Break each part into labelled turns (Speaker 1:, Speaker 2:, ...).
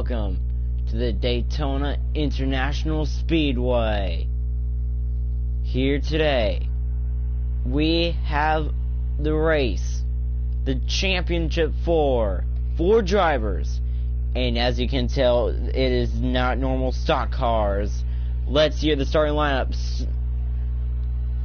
Speaker 1: welcome to the Daytona International Speedway. Here today, we have the race, the championship for 4 drivers, and as you can tell, it is not normal stock cars. Let's hear the starting lineups.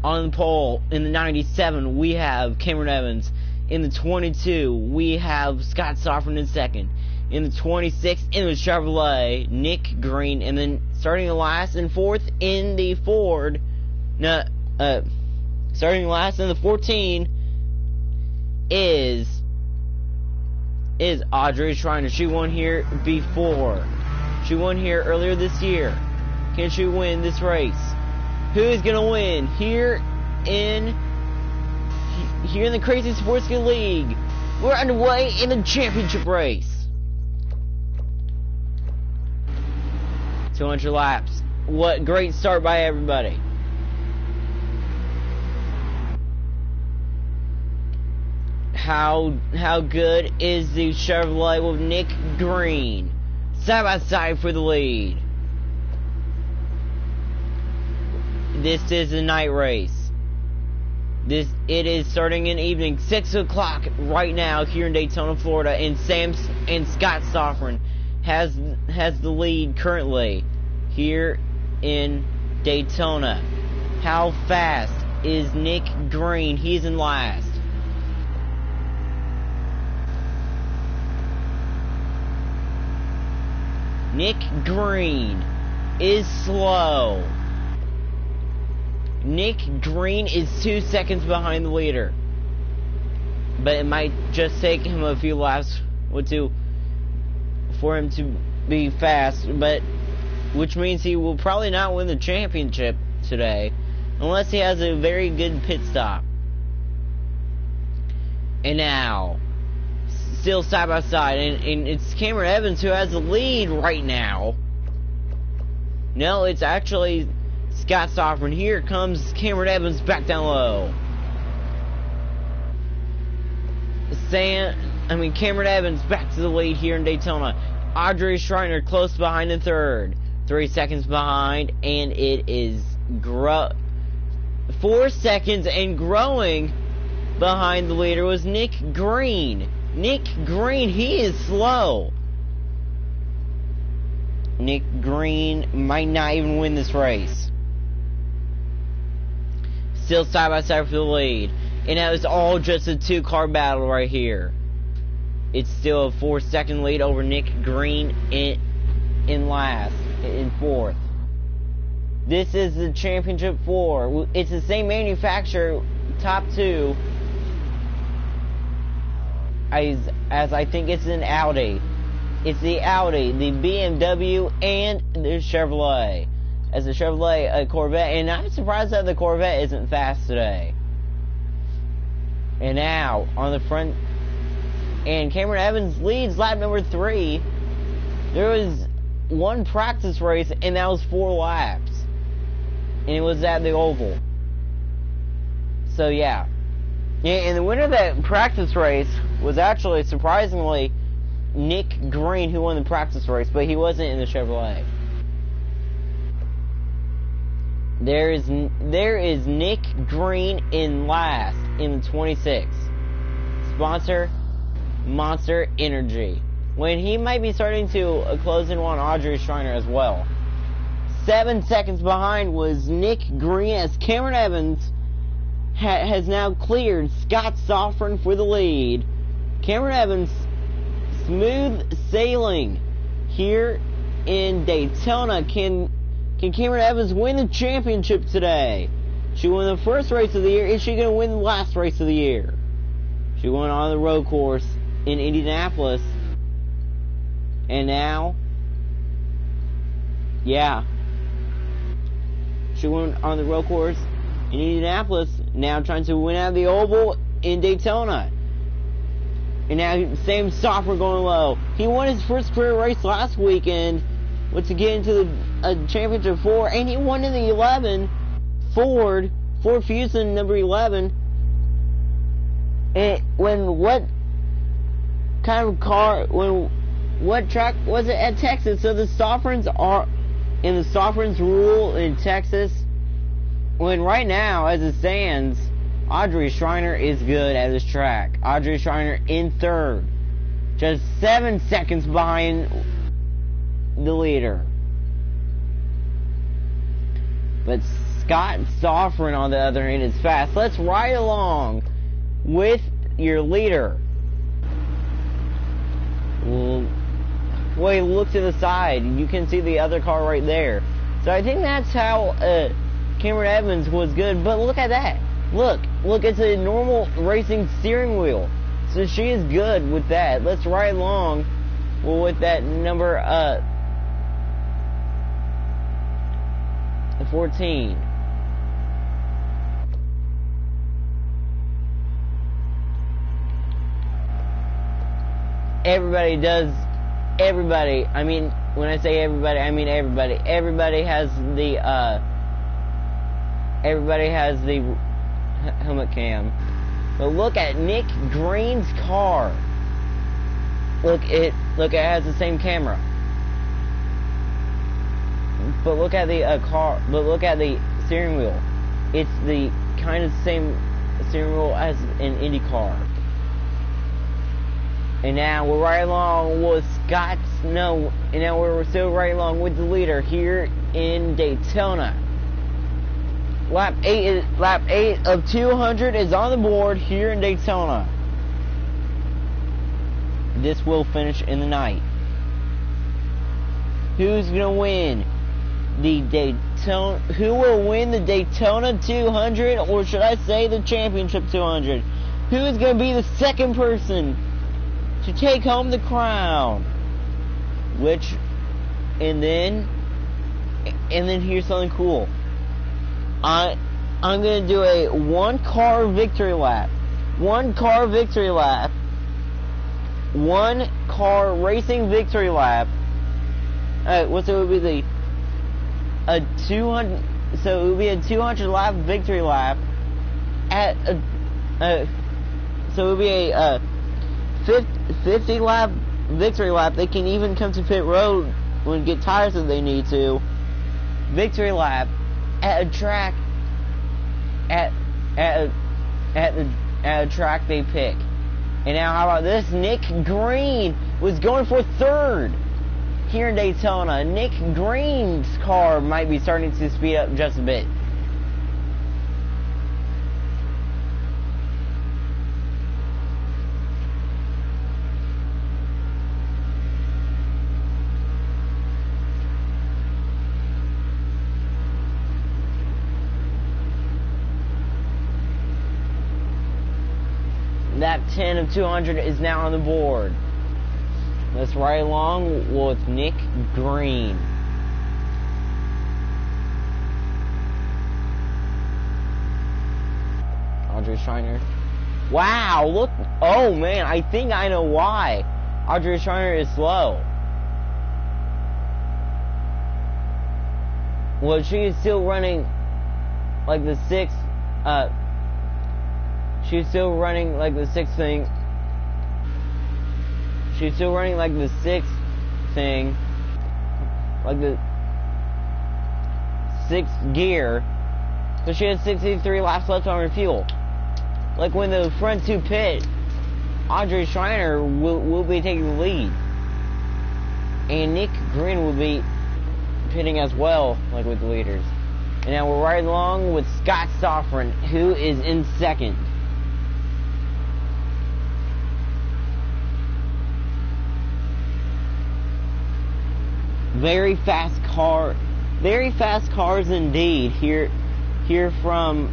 Speaker 1: On the pole, in the 97, we have Cameron Evans. In the 22, we have Scott Sofferman in second. In the 26, in the Chevrolet, Nick Green. And then starting last and fourth in the Ford, starting last in the 14 is Audrey Schreiner. She won here before. She won here earlier this year. Can she win this race? Who is going to win here in the Crazy Sports League? We're underway in the championship race. 200 laps. What great start by everybody. How good is the Chevrolet with Nick Green side by side for the lead? This is a night race. It is starting in evening, 6 o'clock right now here in Daytona, Florida, and Scott Sofferman has the lead currently here in Daytona. How fast is Nick Green? He's in last. Nick Green is slow. Nick Green is 2 seconds behind the leader. But it might just take him a few laps for him to be fast, which means he will probably not win the championship today unless he has a very good pit stop. And now, still side by side, and it's Cameron Evans who has the lead right now. No, it's actually Scott Sofferman. Here comes Cameron Evans back down low. Cameron Evans back to the lead here in Daytona. Audrey Schreiner close behind in third. 3 seconds behind, and it is 4 seconds and growing behind the leader was Nick Green. Nick Green, he is slow. Nick Green might not even win this race. Still side by side for the lead. And that was all just a 2-car battle right here. It's still a 4-second lead over Nick Green in last, in fourth. This is the championship 4. It's the same manufacturer, top 2, as I think it's an Audi. It's the Audi, the BMW, and the Chevrolet. As the Chevrolet, a Corvette, and I'm surprised that the Corvette isn't fast today. And now, on the front, and Cameron Evans leads lap number 3. There was one practice race, and that was 4 laps. And it was at the Oval. So, yeah. And the winner of that practice race was actually, surprisingly, Nick Green, who won the practice race, but he wasn't in the Chevrolet. There is Nick Green in last in the 26. Sponsor, Monster Energy. When he might be starting to close in on Audrey Schreiner as well. 7 seconds behind was Nick Green as Cameron Evans has now cleared Scott Sofferman for the lead. Cameron Evans, smooth sailing here in Daytona. Can Cameron Evans win the championship today? She won the first race of the year. Is she going to win the last race of the year? She won on the road course in Indianapolis. And now, yeah, she won on the road course in Indianapolis. Now trying to win out of the Oval in Daytona. And now same Sofferman going low. He won his first career race last weekend to get into the championship 4, and he won in the 11 Ford Fusion number 11. And what kind of car, when what track was it at Texas? So the Sovereigns are in the Sovereigns rule in Texas. When right now, as it stands, Audrey Schreiner is good at this track. Audrey Schreiner in third, just 7 seconds behind the leader. But Scott Sovereign, on the other hand, is fast. Let's ride along with your leader. Wait, look to the side. You can see the other car right there. So I think that's how Cameron Evans was good. But look at that. Look, it's a normal racing steering wheel. So she is good with that. Let's ride along with that number 14. Everybody, I mean, when I say everybody, I mean everybody. Everybody has the helmet cam. But look at Nick Green's car. Look, it has the same camera. But look at the car. But look at the steering wheel. It's the kind of same steering wheel as an Indy car. And now we're right along with and now we're still right along with the leader here in Daytona. Lap 8 of 200 is on the board here in Daytona. This will finish in the night. Who's gonna win the Daytona? Who will win the Daytona 200, or should I say the Championship 200? Who is gonna be the second person to take home the crown? And then here's something cool. I'm gonna do a one car victory lap. One car racing victory lap. It would be a 200. So it would be a 200 lap victory lap at so it would be a 50 lap victory lap. They can even come to pit road when get tires if they need to. Victory lap at a track at a track they pick. And now how about this? Nick Green was going for third here in Daytona. Nick Green's car might be starting to speed up just a bit. Lap 10 of 200 is now on the board. Let's ride along with Nick Green. Audrey Schreiner. Wow, look. Oh man, I think I know why Audrey Schreiner is slow. Well, she is still running like the sixth, she's still running like the sixth thing. She's still running like the sixth thing. Like the sixth gear. So she has 63 laps left on her fuel. Like when the front two pit, Audrey Schreiner will be taking the lead. And Nick Green will be pitting as well, like with the leaders. And now we're right along with Scott Sovereign, who is in second. Very fast cars indeed. Here from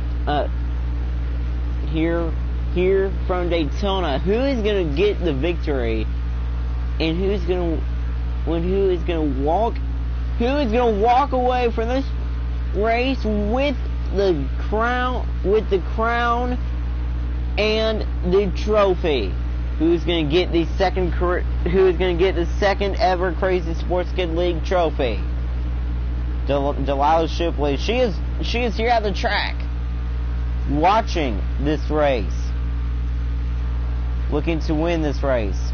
Speaker 1: Daytona. Who is gonna get the victory, and who is gonna walk away from this race with the crown and the trophy? Who's going to get the second ever Crazy Sports Kid League trophy? Delilah Shipley. She is here at the track, watching this race, looking to win this race.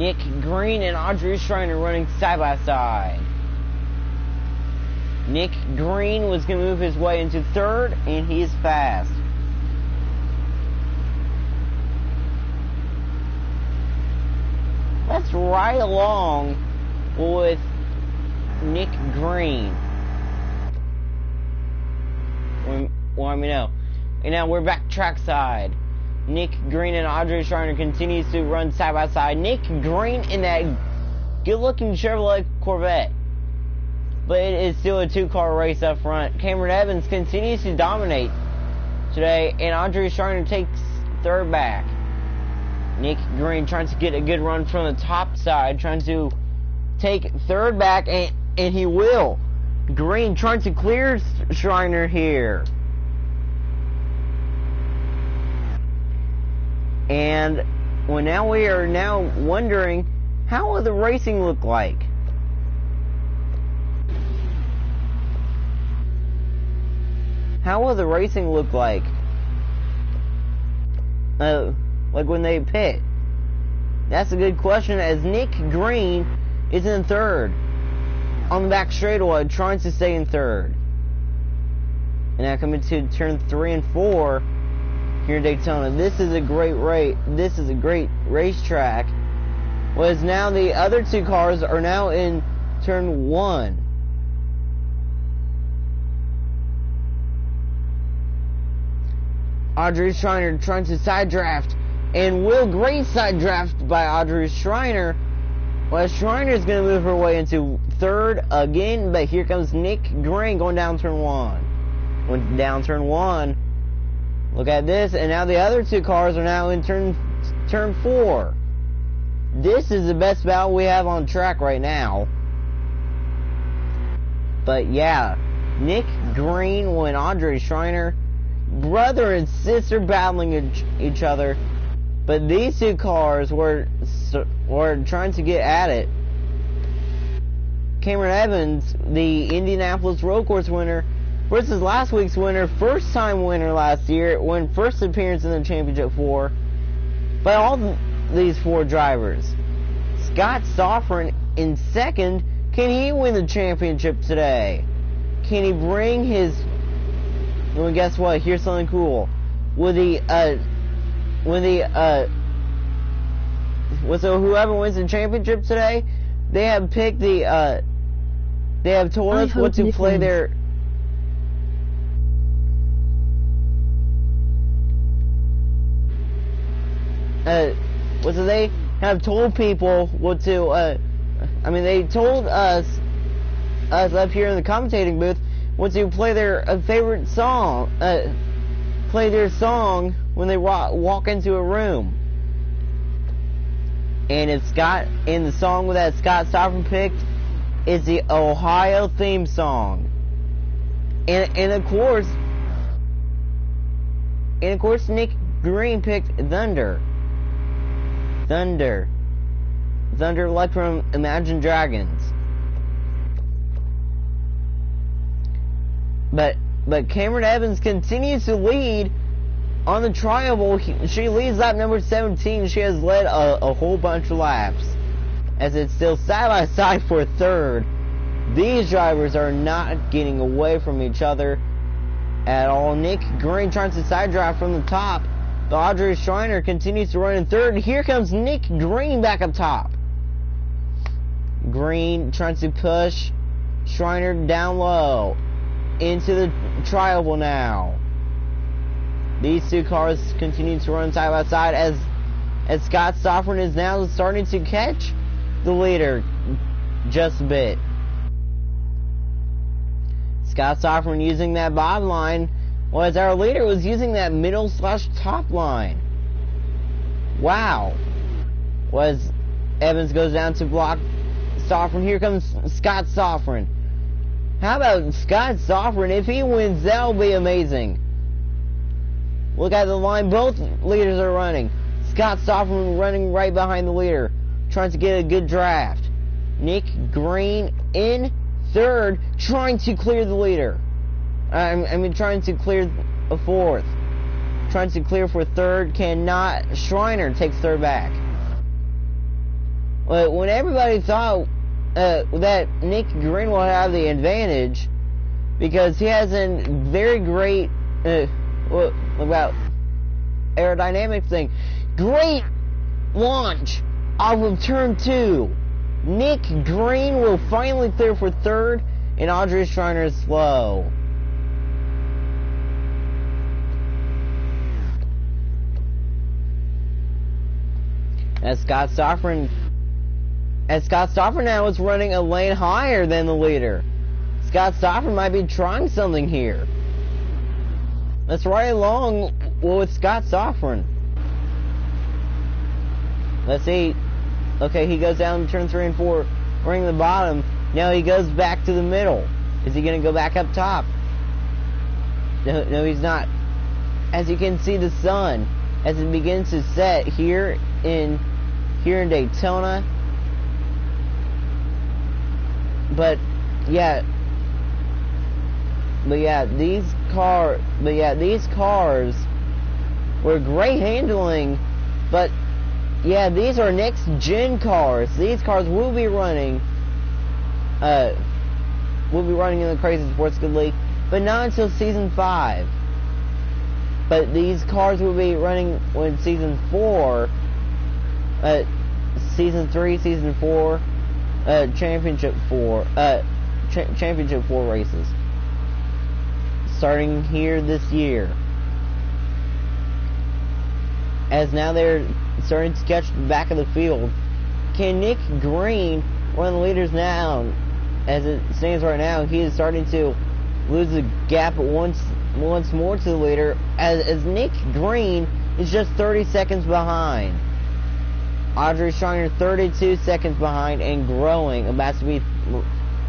Speaker 1: Nick Green and Audrey Schreiner running side by side. Nick Green was going to move his way into third, and he is fast. That's right along with Nick Green. Let me know. And now we're back trackside. Nick Green and Audrey Schreiner continues to run side by side. Nick Green in that good-looking Chevrolet Corvette. But it is still a two-car race up front. Cameron Evans continues to dominate today, and Audrey Schreiner takes third back. Nick Green trying to get a good run from the top side, trying to take third back, and he will. Green trying to clear Schreiner here. And we are now wondering, how will the racing look like? How will the racing look like? Like when they pit? That's a good question, as Nick Green is in third on the back straightaway, trying to stay in third. And now coming to turn 3 and 4 here in Daytona. This is a great race. This is a great racetrack. Was now the other two cars are now in turn 1. Audrey Schreiner trying to side draft, and Will Great side draft by Audrey Schreiner. Well, Schreiner's going to move her way into third again, but here comes Nick Green going down turn 1. Went down turn 1. Look at this, and now the other two cars are now in turn 4. This is the best battle we have on track right now. But yeah, Nick Green and Audrey Schreiner, brother and sister battling each other, but these two cars were trying to get at it. Cameron Evans, the Indianapolis Road Course winner, versus last week's winner, first time winner last year, won first appearance in the Championship 4 by all these 4 drivers. Scott Stoffren in second. Can he win the championship today? Can he bring his... Well, guess what? Here's something cool. So whoever wins the championship today, they have picked the, they have told us what to play their... So they have told people what to, they told us up here in the commentating booth, what to play their favorite song, play their song when they walk into a room. And the song that Scott Stoffren picked is the Ohio theme song. And of course, Nick Green picked Thunder, like from Imagine Dragons. But Cameron Evans continues to lead on the Tri-Oval. She leads lap number 17. She has led a whole bunch of laps, as it's still side by side for third. These drivers are not getting away from each other at all. Nick Green trying to side drive from the top. But Audrey Schreiner continues to run in third. Here comes Nick Green back up top. Green trying to push Schreiner down low into the Tri-Oval now. These two cars continue to run side by side as Scott Stoffren is now starting to catch the leader just a bit. Scott Stoffren using that bottom line, whereas our leader was using that middle/top line. Wow. Was Evans goes down to block Stoffren. Here comes Scott Stoffren. How about Scott Stoffren? If he wins, that'll be amazing. Look at the line. Both leaders are running. Scott Stoffren running right behind the leader, trying to get a good draft. Nick Green in third, trying to clear the leader. Trying to clear a fourth. Trying to clear for third, cannot. Schreiner takes third back. when everybody thought that Nick Green will have the advantage because he has a very great about aerodynamics thing. Great launch off of turn 2. Nick Green will finally clear for third, and Audrey Schreiner is slow. As Scott Stoffern now is running a lane higher than the leader. Scott Stoffern might be trying something here. Let's ride along with Scott Stoffern. Let's see. Okay, he goes down turn 3 and 4, running the bottom. Now he goes back to the middle. Is he going to go back up top? No, he's not. As you can see, the sun, as it begins to set here in Daytona. But yeah, these cars were great handling, but yeah, these are next gen cars. These cars will be running in the Crazy Sports Good League, but not until season 5. But these cars will be running when season 4, season 3, season 4, championship 4 races, starting here this year. As now they're starting to catch the back of the field. Can Nick Green, one of the leaders now, as it stands right now, he is starting to lose the gap once more to the leader, as Nick Green is just 30 seconds behind. Audrey Schreiner 32 seconds behind and growing, about to be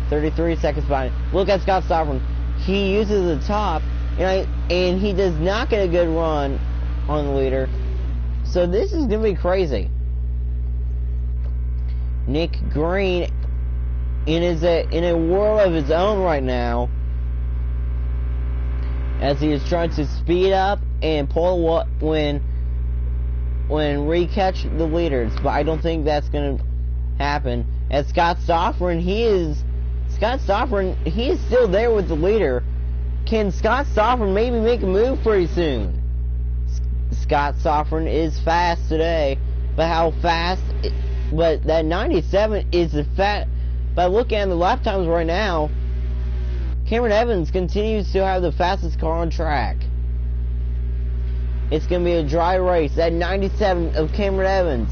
Speaker 1: 33 seconds behind. Look at Scott Stoffern. He uses the top, and he does not get a good run on the leader. So this is going to be crazy. Nick Green in a world of his own right now, as he is trying to speed up and pull when re-catch the leaders, but I don't think that's going to happen. As Scott Stoffern, he is still there with the leader. Can Scott Stoffern maybe make a move pretty soon? Scott Stoffern is fast today, but how fast? But that 97 is the fat. By looking at the lap times right now, Cameron Evans continues to have the fastest car on track. It's going to be a dry race. That 97 of Cameron Evans,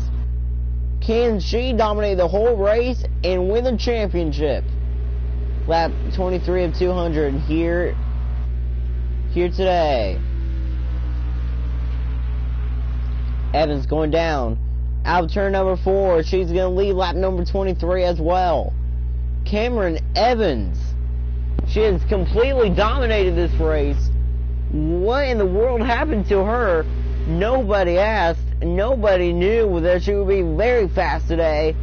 Speaker 1: can she dominate the whole race and win the championship? Lap 23 of 200 here today. Evans going down. Out of turn number 4. She's going to lead lap number 23 as well. Cameron Evans. She has completely dominated this race. What in the world happened to her? Nobody asked. Nobody knew that she would be very fast today.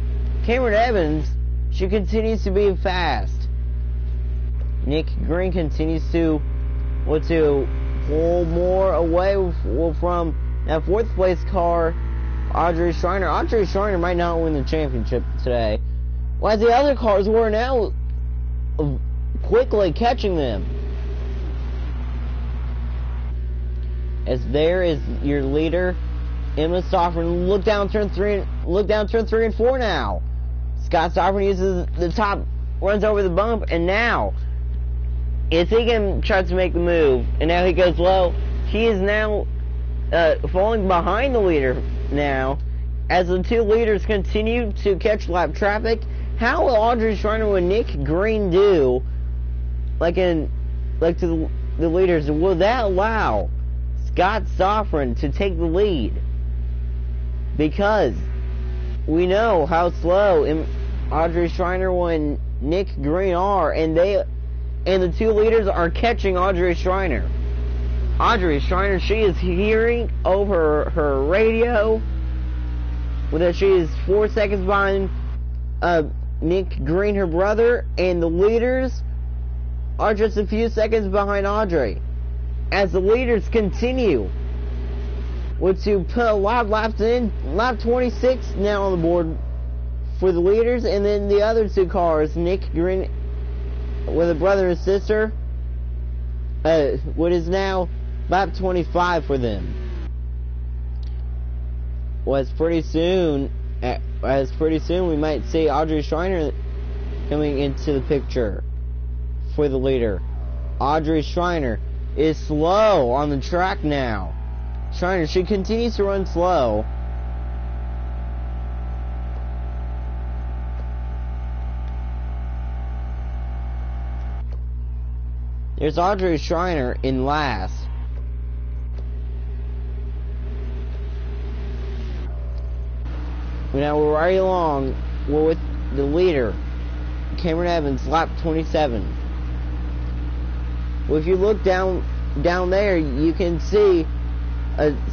Speaker 1: Cameron Evans, she continues to be fast. Nick Green continues to pull more away from that 4th place car, Audrey Schreiner. Audrey Schreiner might not win the championship today, while the other cars were now quickly catching them. As there is your leader, Emma Stoffern. Look down turn 3 and 4 now. Scott Stoffern uses the top, runs over the bump, and now is he going to try to make the move? And now he goes low. He is now falling behind the leader now, as the two leaders continue to catch lap traffic. How will Audrey Schreiner and Nick Green do, to the leaders? Will that allow Scott Stoffern to take the lead? Because we know how slow Audrey Schreiner and Nick Green are, and the two leaders are catching Audrey Schreiner. Audrey Schreiner, she is hearing over her radio that she is 4 seconds behind Nick Green, her brother, and the leaders are just a few seconds behind Audrey. As the leaders continue to put a lot of laps in, lap 26 now on the board for the leaders, and then the other two cars, Nick Green with a brother and sister, what is now lap 25 for them. As pretty soon we might see Audrey Schreiner coming into the picture for the leader. Audrey Schreiner is slow on the track now. Schreiner, she continues to run slow. There's Audrey Schreiner in last. Now we're right along. We're with the leader, Cameron Evans, lap 27. Well, if you look down there, you can see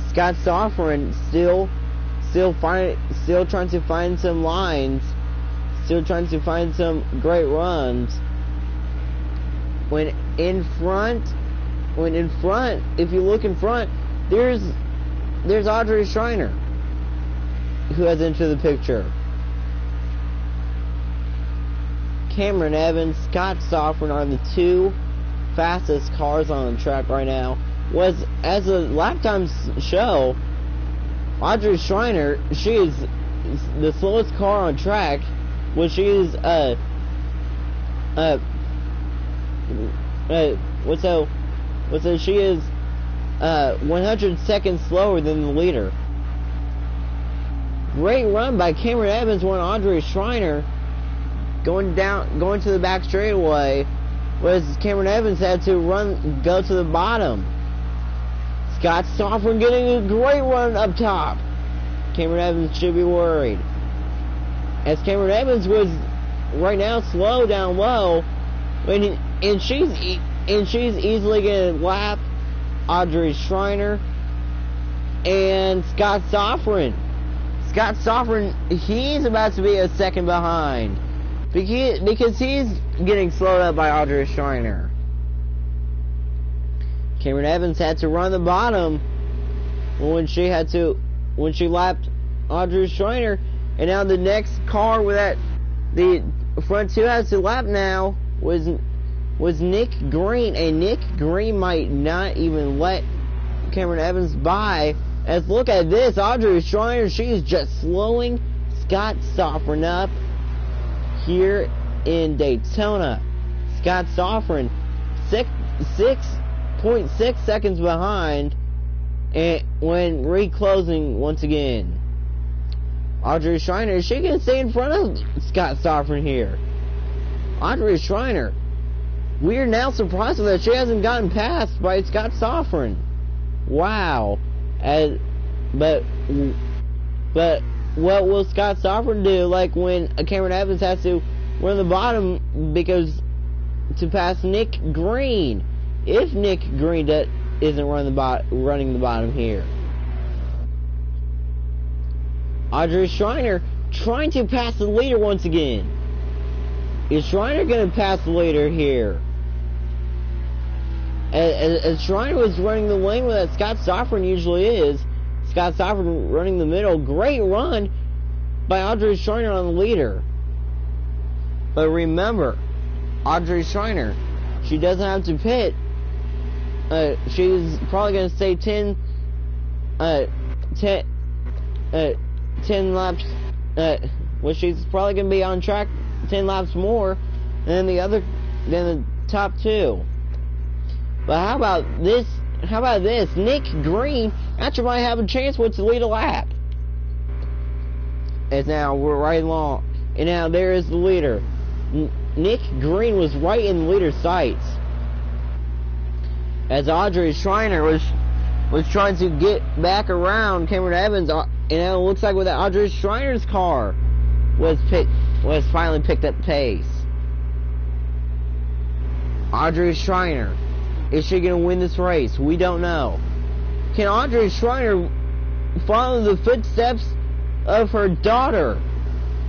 Speaker 1: Scott Sofrin still trying to find some lines, still trying to find some great runs. When in front, if you look in front, there's Audrey Schreiner, who has entered the picture. Cameron Evans, Scott Sofrin are the two fastest cars on the track right now. As a lap time show, Audrey Schreiner, she is the slowest car on track. Well, she is she is 100 seconds slower than the leader. Great run by Cameron Evans when Audrey Schreiner going to the back straightaway, was Cameron Evans had to go to the bottom. Scott Sofrin getting a great run up top. Cameron Evans should be worried, as Cameron Evans was right now slow down low, and she's easily going to lap Audrey Schreiner and Scott Sofrin. Scott Sofrin, he's about to be a second behind because he's getting slowed up by Audrey Schreiner. Cameron Evans had to run the bottom when she lapped Audrey Schreiner, and now the next car the front two has to lap now was Nick Green, and Nick Green might not even let Cameron Evans by. As look at this, Audrey Schreiner, she's just slowing Scott Sofrin up here in Daytona. Scott Sofrin 6.6 seconds behind, and when reclosing once again. Audrey Schreiner, is she gonna stay in front of Scott Sofrin here? Audrey Schreiner, we are now surprised that she hasn't gotten passed by Scott Sofrin. Wow. But what will Scott Sofrin do, like when Cameron Evans has to run the bottom to pass Nick Green, if Nick Green isn't running the bottom here? Audrey Schreiner trying to pass the leader once again. Is Schreiner going to pass the leader here? As Schreiner was running the lane that Scott Sofrin usually is, Scott Sofrin running the middle. Great run by Audrey Schreiner on the leader. But remember, Audrey Schreiner, she doesn't have to pit. She's probably going to stay 10 laps. Well, she's probably going to be on track 10 laps more than the top two. But how about this? Nick Green actually might have a chance to lead a lap. And now we're right along. And now there is the leader. Nick Green was right in the leader's sights, as Audrey Schreiner was trying to get back around Cameron Evans. And it looks like with that Audrey Schreiner's car was finally picked up pace. Audrey Schreiner, is she going to win this race? We don't know. Can Audrey Schreiner follow the footsteps of her daughter?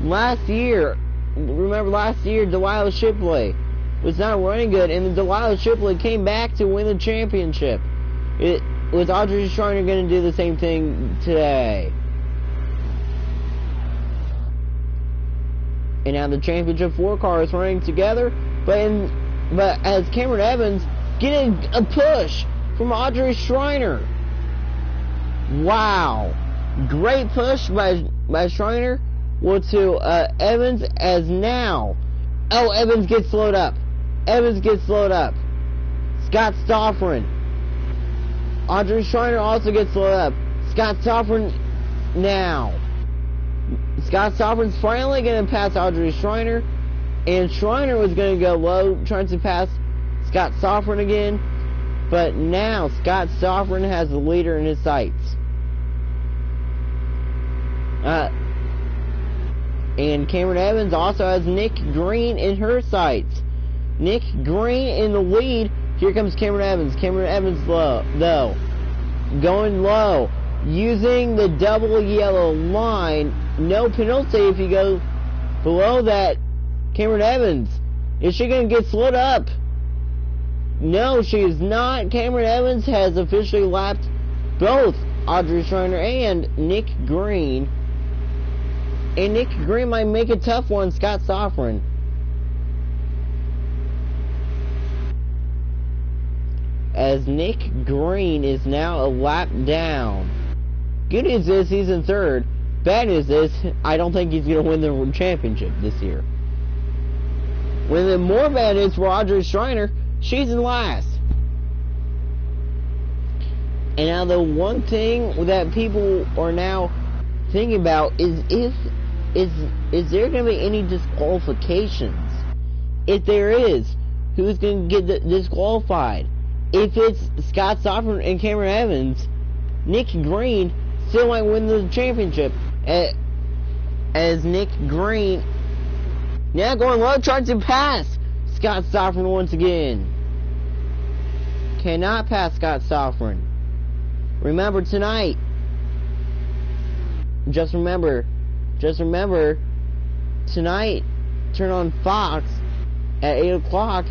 Speaker 1: Remember last year, Delilah Shipley was not running good, and Delilah Shipley came back to win the championship. Was Audrey Schreiner going to do the same thing today? And now the championship 4 car is running together, but as Cameron Evans getting a push from Audrey Schreiner. Wow. Great push by Schreiner. Well, to Evans as now. Oh, Evans gets slowed up. Scott Stoffren. Audrey Schreiner also gets slowed up. Scott Stoffren now. Scott Stoffren's finally going to pass Audrey Schreiner. And Schreiner was going to go low, trying to pass Scott Stoffren again. But now Scott Stoffren has the leader in his sights. And Cameron Evans also has Nick Green in her sights. Nick Green in the lead. Here comes Cameron Evans. Cameron Evans low, though. Going low. Using the double yellow line. No penalty if you go below that. Cameron Evans. Is she going to get slowed up? No, she is not. Cameron Evans has officially lapped both Audrey Schreiner and Nick Green. And Nick Green might make a tough one, Scott Stoffren. As Nick Green is now a lap down. Good news is he's in third. Bad news is I don't think he's going to win the championship this year. When the more bad news for Audrey Schreiner, she's in last. And now the one thing that people are now thinking about is there going to be any disqualifications? If there is, who's going to get disqualified? If it's Scott Stoffren and Cameron Evans, Nick Green still might win the championship. As Nick Green now going low, trying to pass Scott Stoffren once again. Cannot pass Scott Stoffren. Remember tonight. Just remember, tonight, turn on Fox at 8 o'clock,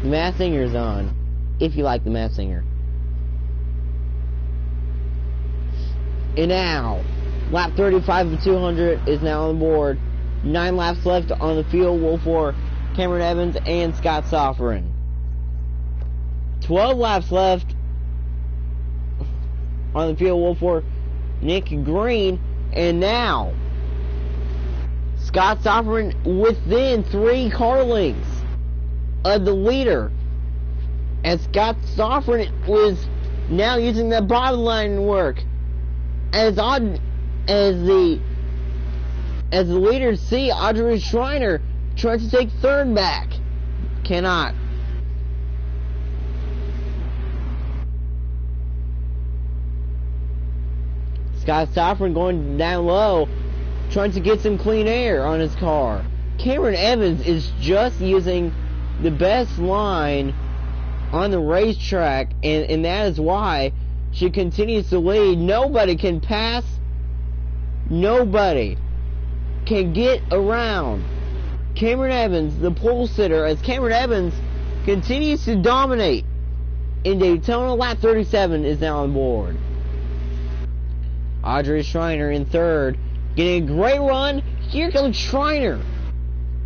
Speaker 1: The Masked Singer's on. If you like The Masked Singer. And now, lap 35 of 200 is now on the board. 9 laps left on the field for Cameron Evans and Scott Stoffren. 12 laps left on the field for Nick Green. And now, Scott Stoffren within 3 car lengths of the leader. And Scott Stoffren was now using the bottom line work. As the leaders see Audrey Schreiner trying to take third back. Cannot. Scott Stoffren going down low, trying to get some clean air on his car. Cameron Evans is just using the best line on the racetrack, and that is why she continues to lead. Nobody can pass. Nobody can get around Cameron Evans, the pole sitter, as Cameron Evans continues to dominate in Daytona. Lap 37 is now on board. Audrey Schreiner in third, getting a great run. Here comes Schreiner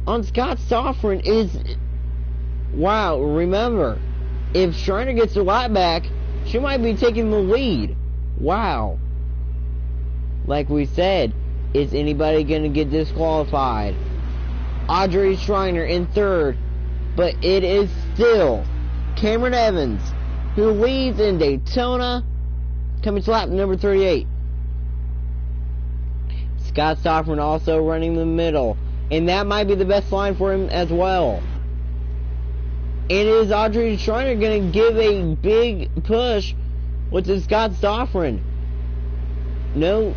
Speaker 1: on Scott Stoffren. Wow, remember, if Schreiner gets her lap back, she might be taking the lead. Wow. Like we said, is anybody going to get disqualified? Audrey Schreiner in third, but it is still Cameron Evans who leads in Daytona, coming to lap number 38. Scott Stoffren also running the middle, and that might be the best line for him as well. And is Audrey Schreiner going to give a big push with Scott Stoffren? No.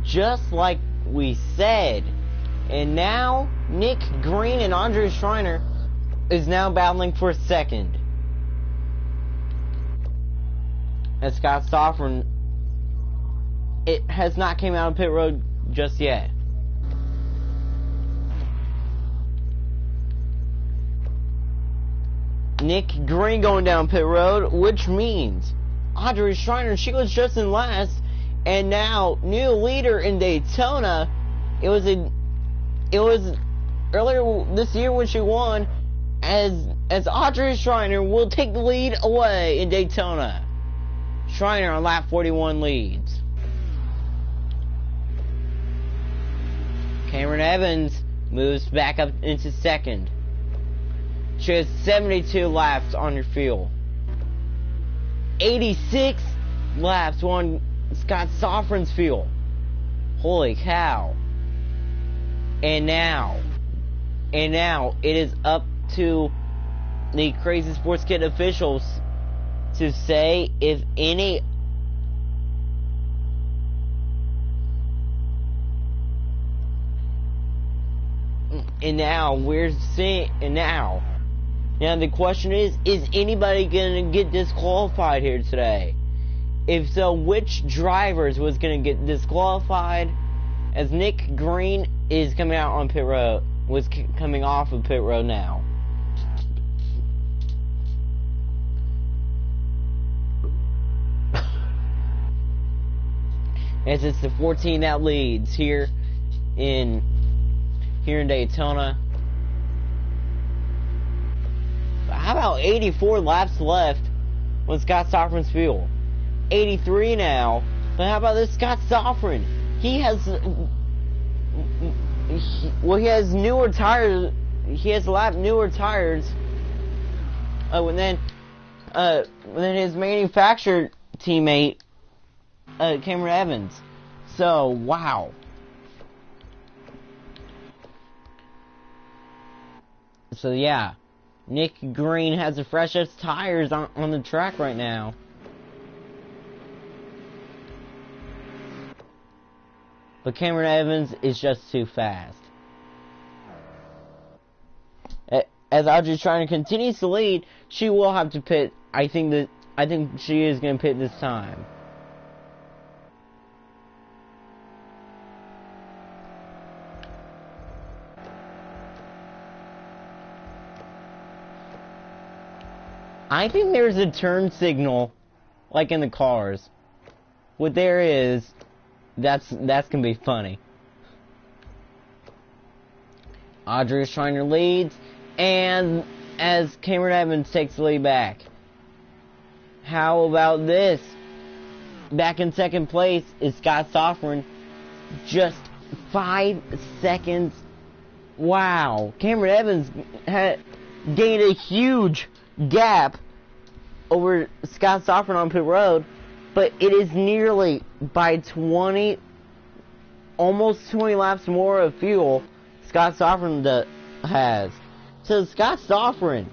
Speaker 1: just like we said. And now, Nick Green and Andre Schreiner is now battling for second. And Scott Sofron, it has not came out of pit road just yet. Nick Green going down pit road, which means Andre Schreiner, she was just in last, and now new leader in Daytona. It was earlier this year when she won, as Andre Schreiner will take the lead away in Daytona. Schreiner on lap 41 leads. Cameron Evans moves back up into second. She has 72 laps on her fuel. 86 laps on Scott Sofron's fuel. Holy cow. And now it is up to the Crazy Sports Kit officials to say if any now the question is anybody gonna get disqualified here today? If so, which drivers was gonna get disqualified, as Nick Green is coming out on pit road, was coming off of pit road now. As it's the 14 that leads here in Daytona. How about 84 laps left on Scott Sofron's fuel? 83 now. But how about this Scott Sofron? He has newer tires. He has a lot newer tires. And then his manufacturer teammate, Cameron Evans. So wow. So yeah, Nick Green has the freshest tires on the track right now. But Cameron Evans is just too fast. As Audrey's trying to continue to lead, she will have to pit. I think she is going to pit this time. I think there's a turn signal, like in the cars. What there is, that's gonna be funny. Audrey Schreiner leads, and as Cameron Evans takes the lead back. How about this? Back in second place is Scott Sofron, just 5 seconds. Wow, Cameron Evans had gained a huge gap over Scott Sofron on pit road, but it is nearly by 20, almost 20 laps more of fuel Scott Sofron has. So Scott Sofron,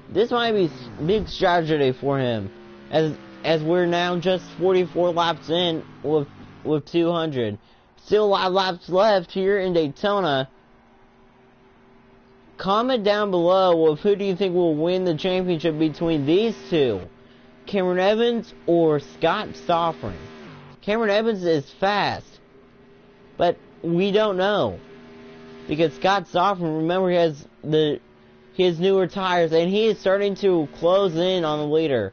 Speaker 1: this might be a big strategy for him, as we're now just 44 laps in with 200. Still a lot of laps left here in Daytona. Comment down below of who do you think will win the championship between these two, Cameron Evans or Scott Sofron. Cameron Evans is fast, but we don't know, because Scott Sofron, remember, he has newer tires, and he is starting to close in on the leader.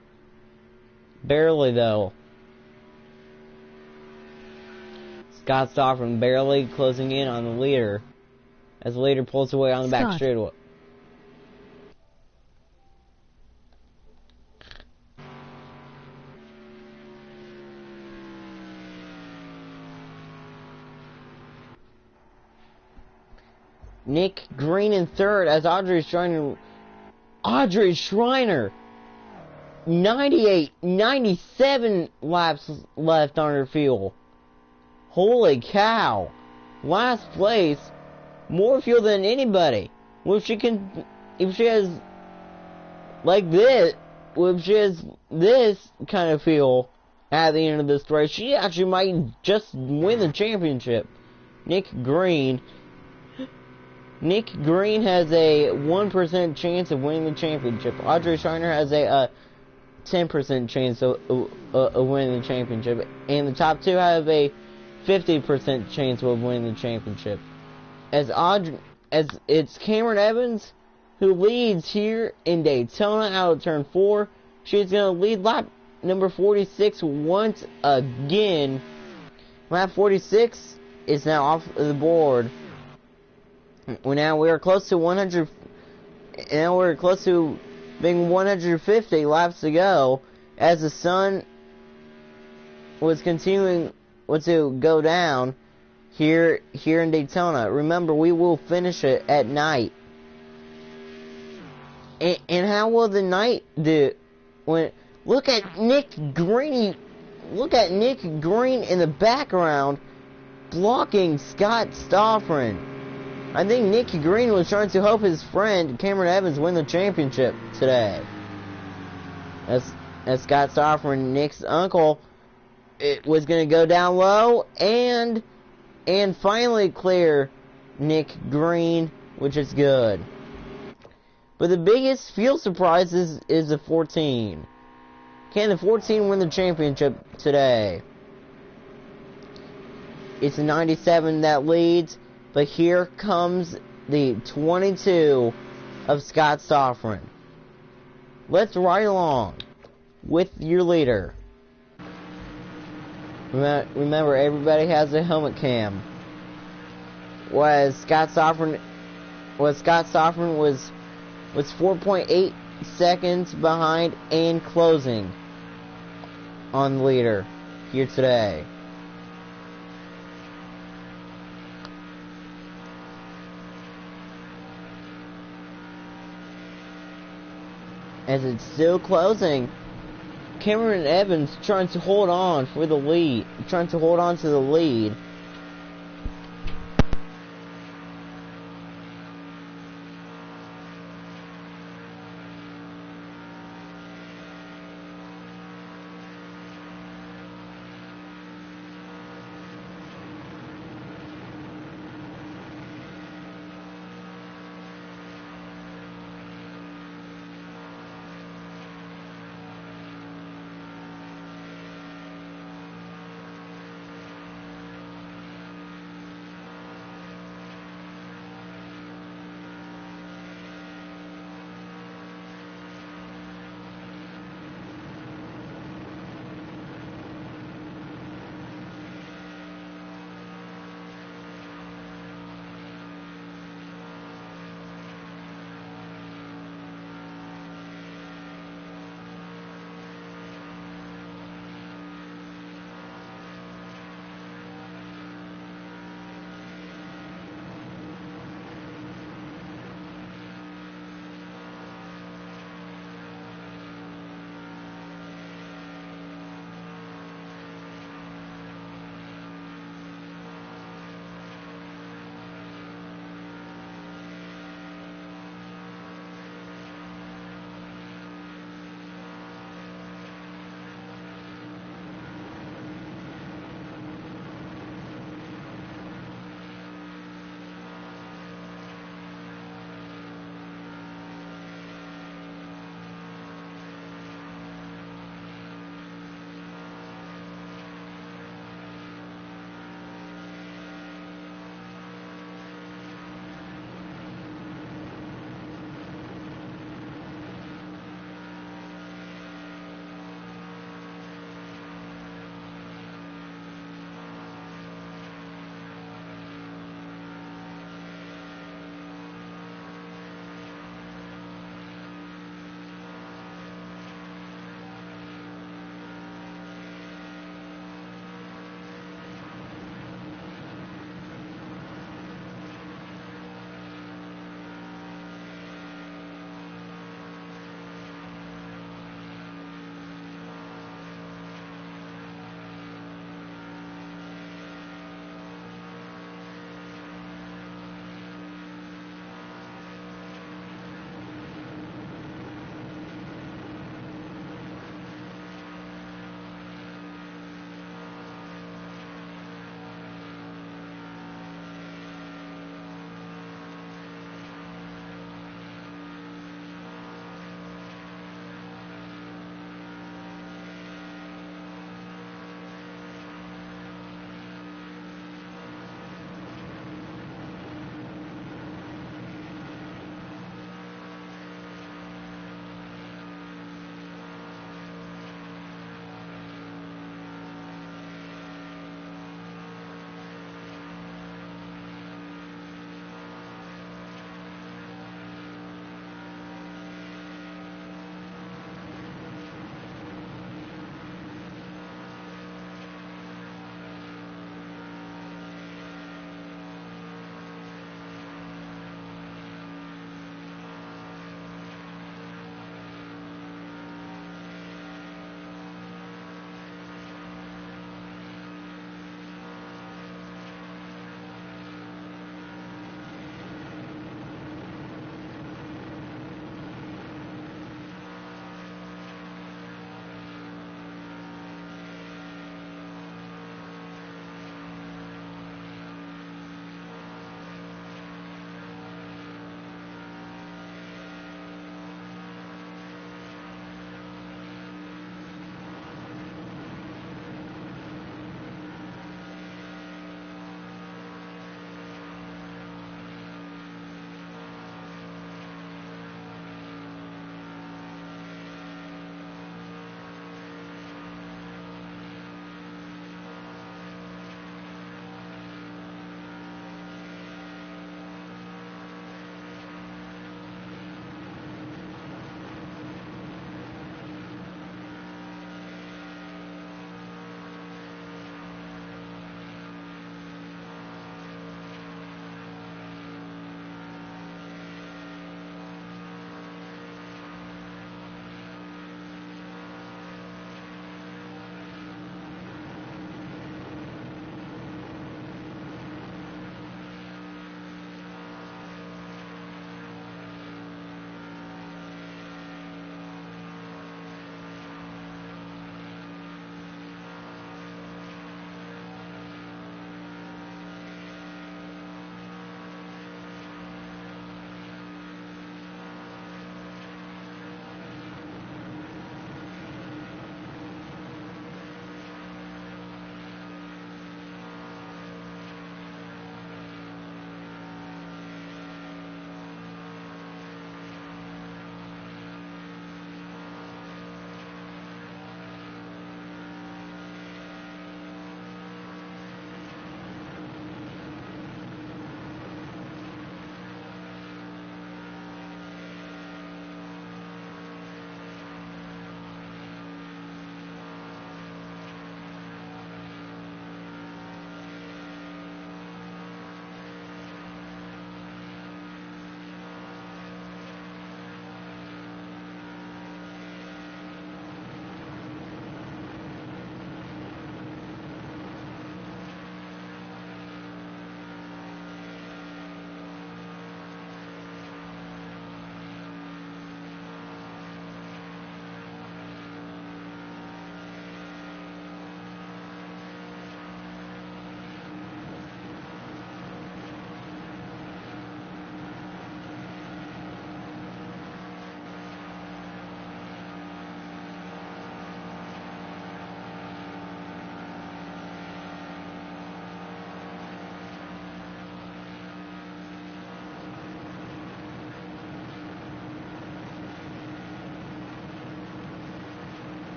Speaker 1: Barely though. Scott Sofron barely closing in on the leader, as the leader pulls away on the back straightaway. Nick Green in third, as Audrey Schreiner, 97 laps left on her fuel. Holy cow. Last place, more fuel than anybody. Well, if she has like this, well, if she has this kind of fuel at the end of this race. She actually might just win the championship. Nick Green has a 1% chance of winning the championship. Audrey Shiner has a 10% chance of winning the championship. And the top two have a 50% chance of winning the championship. As it's Cameron Evans who leads here in Daytona out of turn 4. She's going to lead lap number 46 once again. Lap 46 is now off the board. We are close to 100. Now we're close to being 150 laps to go, as the sun was continuing to go down here in Daytona. Remember, we will finish it at night. And how will the night do? Look at Nick Green. Look at Nick Green in the background, blocking Scott Stoffren. I think Nick Green was trying to help his friend Cameron Evans win the championship today. As Scott Stoffren, Nick's uncle, it was going to go down low and finally clear Nick Green, which is good. But the biggest field surprise is the 14. Can the 14 win the championship today? It's the 97 that leads, but here comes the 22 of Scott Stoffren. Let's ride along with your leader. Remember, everybody has a helmet cam. Scott Stoffren was 4.8 seconds behind and closing on the leader here today. As it's still closing, Cameron Evans trying to hold on for the lead, trying to hold on to the lead.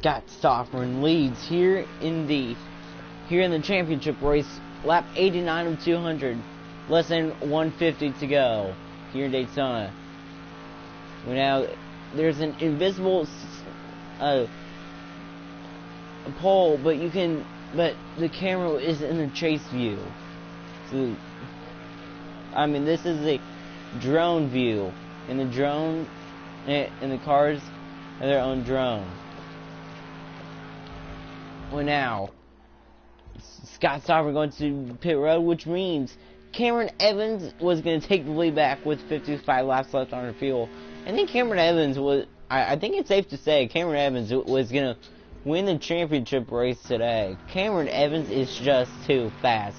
Speaker 1: Scott Stoffman leads here in the championship race, lap 89 of 200, less than 150 to go here in Daytona. Now there's an invisible pole, but the camera is in the chase view. So, I mean, this is a drone view, and the cars have their own drone. Well, now Scott Stoffman going to pit road, which means Cameron Evans was going to take the lead back with 55 laps left on her fuel. I think Cameron Evans was, I think it's safe to say Cameron Evans was going to win the championship race today. Cameron Evans is just too fast.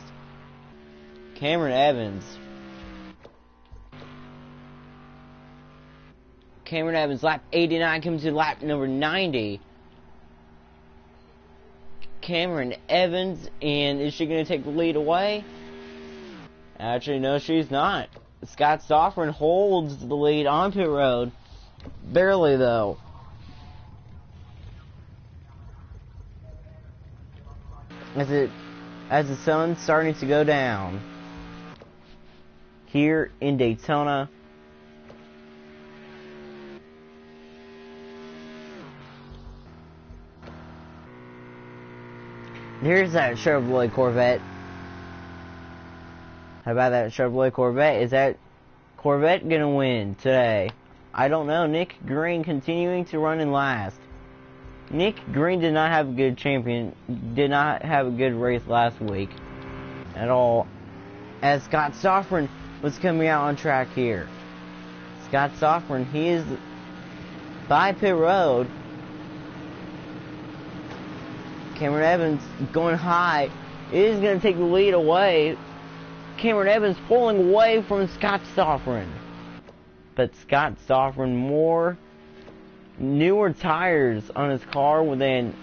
Speaker 1: Cameron Evans, lap 89 comes to lap number 90. Cameron Evans, and is she going to take the lead away? Actually, no, she's not. Scott Stoffman holds the lead on pit road. Barely, though. As the sun's starting to go down here in Daytona. Here's that Chevrolet Corvette. How about that Chevrolet Corvette? Is that Corvette gonna win today? I don't know. Nick Green continuing to run in last. Nick Green did not have a good race last week at all, as Scott Stoffman was coming out on track here. Scott Stoffman, he is by pit road. Cameron Evans going high is going to take the lead away. Cameron Evans pulling away from Scott Stoffman. But Scott Stoffman, more newer tires on his car than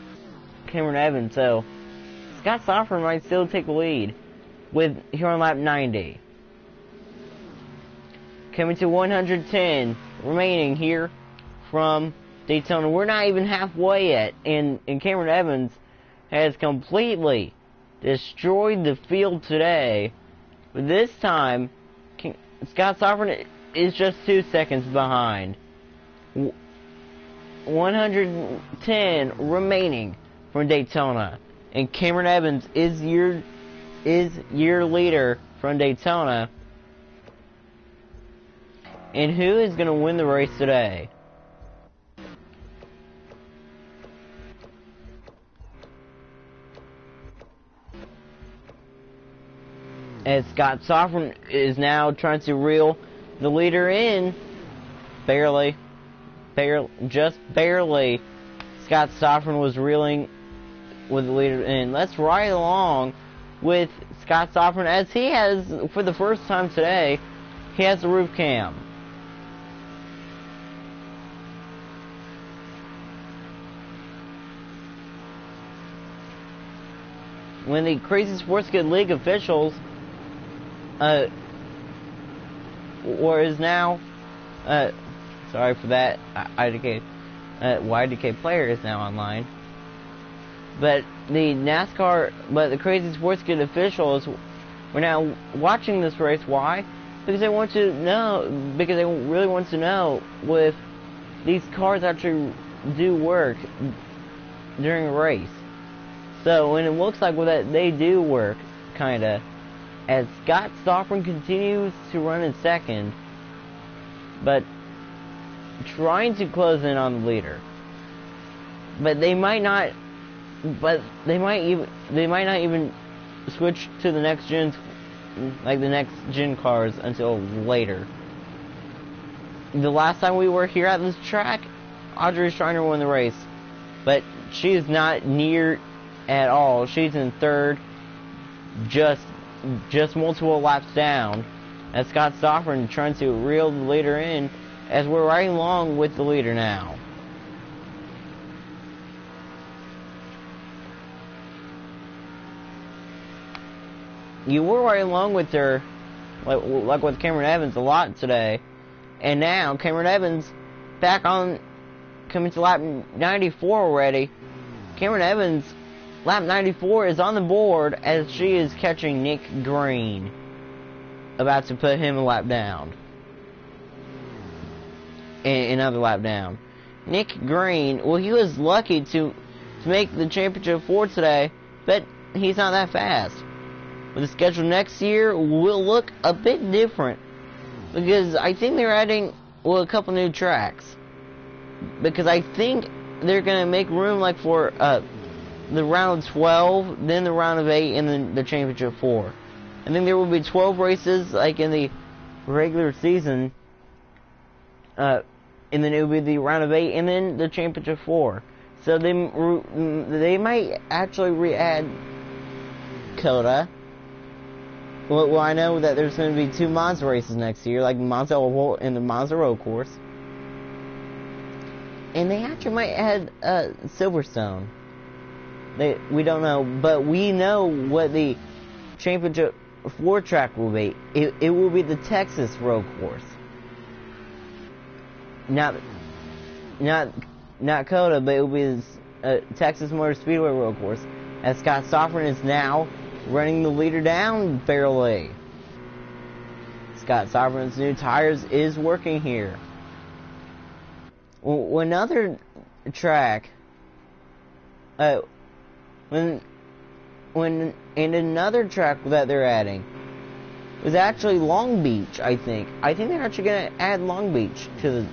Speaker 1: Cameron Evans, so Scott Stoffman might still take the lead with here on lap 90. Coming to 110 remaining here from Daytona. We're not even halfway yet, and Cameron Evans has completely destroyed the field today. But this time, Scott Stoffman is just 2 seconds behind. 110 remaining from Daytona, and Cameron Evans is your leader from Daytona. And who is going to win the race today? As Scott Stoffman is now trying to reel the leader in, just barely. Scott Stoffman was reeling with the leader in. Let's ride along with Scott Stoffman, as he has, for the first time today, he has the roof cam. When the Crazy Sports Kid League officials is now, sorry for that, YDK player is now online. But the Crazy Sports Kid officials were now watching this race. Why? Because they want to know, because they really want to know if these cars actually do work during a race. So, when it looks like that they do work, kinda, as Scott Stoffman continues to run in second, but trying to close in on the leader. But they might not even switch to the next gen, like the next gen cars, until later. The last time we were here at this track, Audrey Schreiner won the race, but she is not near at all. She's in third, just multiple laps down, as Scott Stoffman trying to reel the leader in, as we're riding along with the leader now. You were riding along with her, like with Cameron Evans, a lot today, and now Cameron Evans back on, coming to lap 94 already, Cameron Evans, lap 94, is on the board as she is catching Nick Green, about to put him a lap down. Another lap down. Nick Green, well, he was lucky to make the championship 4 today, but he's not that fast. But the schedule next year will look a bit different, because I think they're adding, well, a couple new tracks. Because I think they're going to make room like for the round of 12, then the round of 8, and then the championship 4. I think there will be 12 races like in the regular season, and then it will be the round of 8, and then the championship 4. So they might actually re-add COTA. Well, I know that there's going to be 2 Monza races next year, like Monza Oval and the Monza Road Course. And they actually might add Silverstone. We don't know, but we know what the championship 4 track will be. It will be the Texas Road Course. Not COTA, but it will be the Texas Motor Speedway Road Course, as Scott Sofron is now running the leader down fairly. Scott Sofron's new tires is working here. Another track, and another track that they're adding was actually Long Beach. I think they're actually going to add Long Beach to the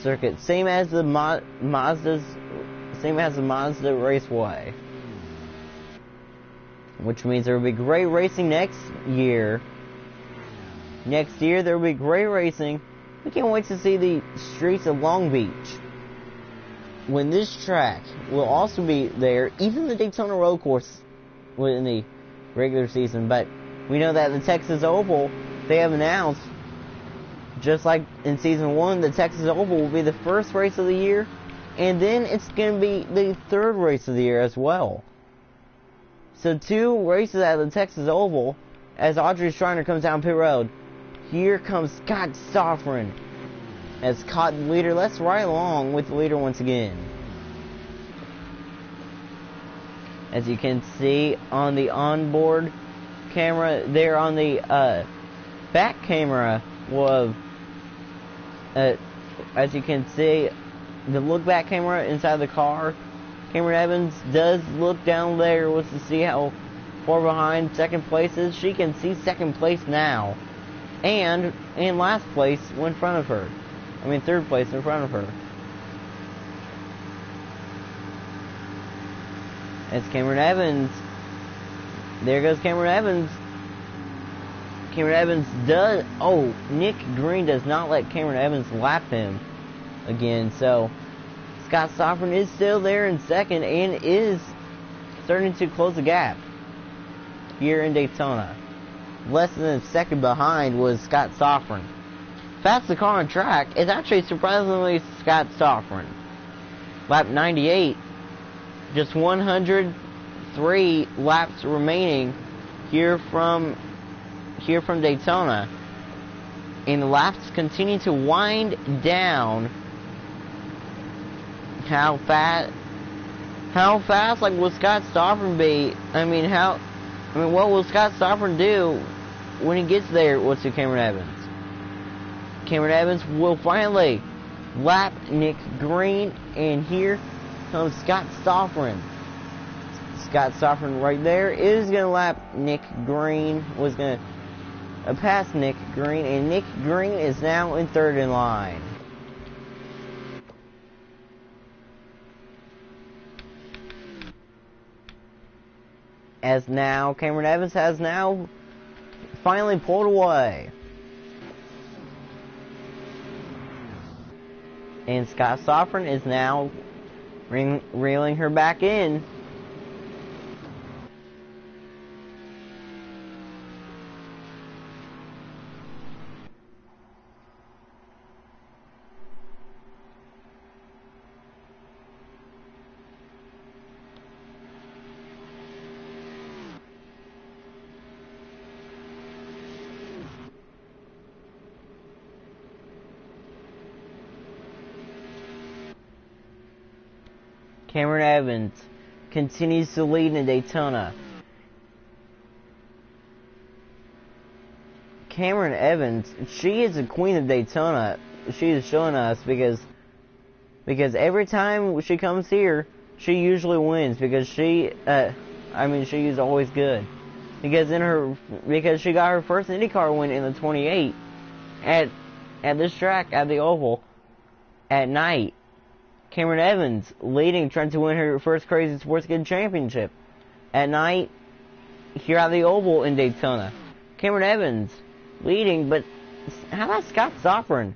Speaker 1: circuit, same as the Mazda Raceway, which means there will be great racing next year. Next year there will be great racing. We can't wait to see the streets of Long Beach, when this track will also be there, even the Daytona Road Course in the regular season. But we know that the Texas Oval, they have announced, just like in season 1, the Texas Oval will be the first race of the year, and then it's going to be the 3rd race of the year as well. So 2 races at the Texas Oval, as Audrey Schreiner comes down pit road. Here comes Scott Sofron as caught the leader. Let's ride along with the leader once again. As you can see on the onboard camera, there on the back camera of, as you can see, the look back camera inside the car, Cameron Evans does look down there, wants to see how far behind second place is. She can see second place now, and in last place in front of her. I mean, third place in front of her. It's Cameron Evans. There goes Cameron Evans. Cameron Evans does... Oh, Nick Green does not let Cameron Evans lap him again. So, Scott Sofron is still there in second and is starting to close the gap here in Daytona. Less than a second behind was Scott Sofron. Fastest car on track is actually surprisingly Scott Sofron. Lap 98, just 103 laps remaining here from Daytona, and the laps continue to wind down. How fast like will Scott Sofron be? What will Scott Sofron do when he gets there to Cameron Evans? Cameron Evans will finally lap Nick Green, and here comes Scott Sofron. Scott Sofron right there is going to lap Nick Green, was going to pass Nick Green, and Nick Green is now in third in line. As now, Cameron Evans has now finally pulled away. And Scott Sofron is now reeling her back in. Cameron Evans continues to lead in Daytona. Cameron Evans, she is the queen of Daytona. She is showing us because every time she comes here, she usually wins because she is always good. Because she got her first IndyCar win in the 28 at this track at the Oval at night. Cameron Evans leading, trying to win her first Crazy Sports Kid Championship at night here at the Oval in Daytona. Cameron Evans leading, but how about Scott Sofrin?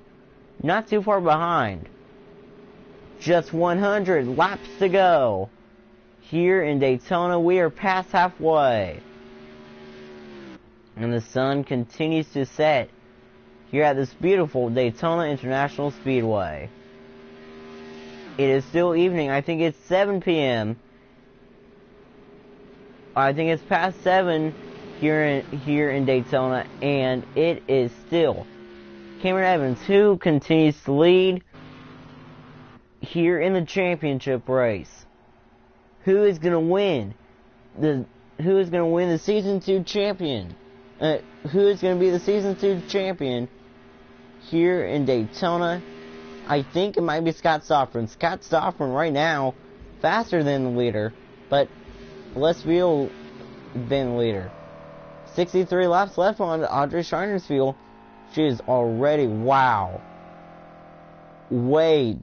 Speaker 1: Not too far behind. Just 100 laps to go. Here in Daytona, we are past halfway. And the sun continues to set here at this beautiful Daytona International Speedway. It is still evening. I think it's 7 p.m. I think it's past 7 here in Daytona, and it is still Cameron Evans who continues to lead here in the championship race. Who is going to win the Season 2 champion? Who is going to be the Season 2 champion here in Daytona? I think it might be Scott Sofrin. Scott Sofrin right now faster than the leader, but less fuel than the leader. 63 laps left on Audrey Schreiner's field. She is already, wow, way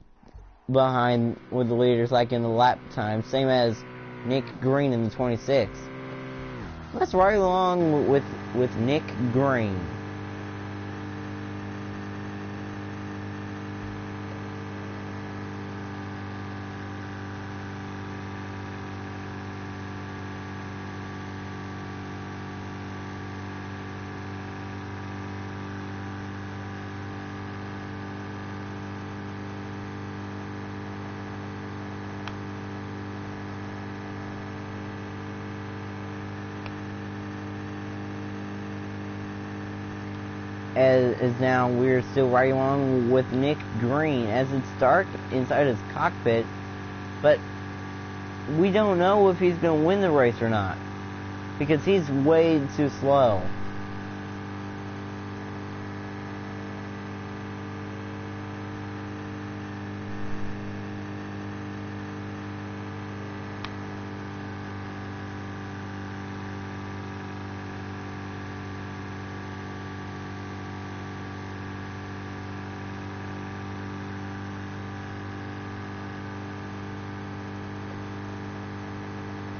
Speaker 1: behind with the leaders, like in the lap time, same as Nick Green in the 26. Let's ride along with Nick Green. As now we're still riding along with Nick Green as it's dark inside his cockpit, but we don't know if he's going to win the race or not because he's way too slow.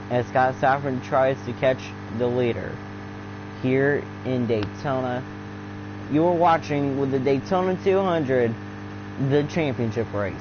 Speaker 1: As Scott Sofrin tries to catch the leader here in Daytona. You are watching with the Daytona 200, the championship race.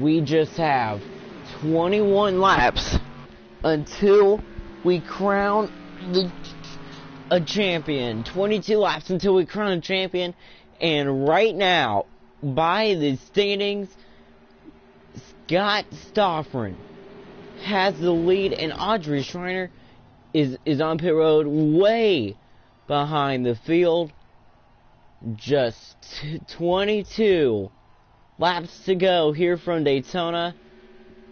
Speaker 1: we just have 21 laps until we crown a champion. 22 laps until we crown a champion. And right now, by the standings, Scott Stoffren has the lead, and Audrey Schreiner is on pit road way behind the field. Just 22 laps to go here from Daytona.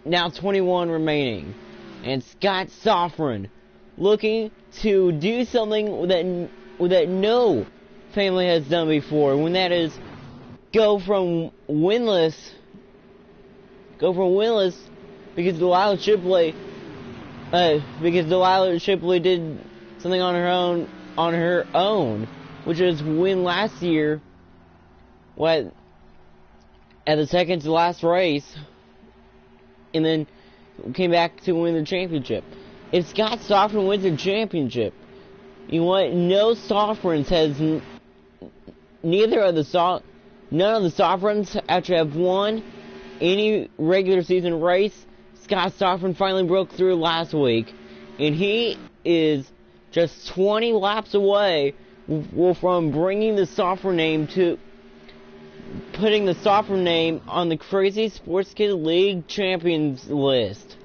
Speaker 1: Now 21 remaining. And Scott Stoffren looking to do something that no family has done before, when that is go from winless because Delilah Shipley did something on her own, which is win last year at the second to last race, and then came back to win the championship. If Scott Stoffren wins the championship, you know what? No Stoffrens has none of the Stoffrens actually have won any regular season race. Scott Stoffren finally broke through last week, and he is just 20 laps away from bringing the Stoffren name to putting the Stoffren name on the Crazy Sports Kid League Champions list.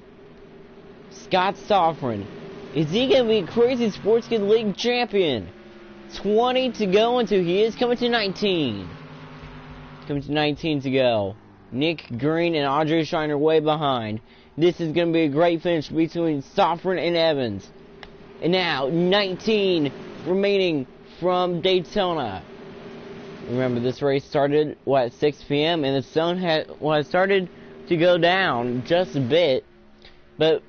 Speaker 1: Scott Stoffren, is he going to be Crazy Sports Kid League champion? 20 to go until he is coming to 19. Coming to 19 to go. Nick Green and Audrey Schreiner way behind. This is going to be a great finish between Stoffren and Evans. And now, 19 remaining from Daytona. Remember, this race started, at 6 p.m., and the sun had started to go down just a bit. But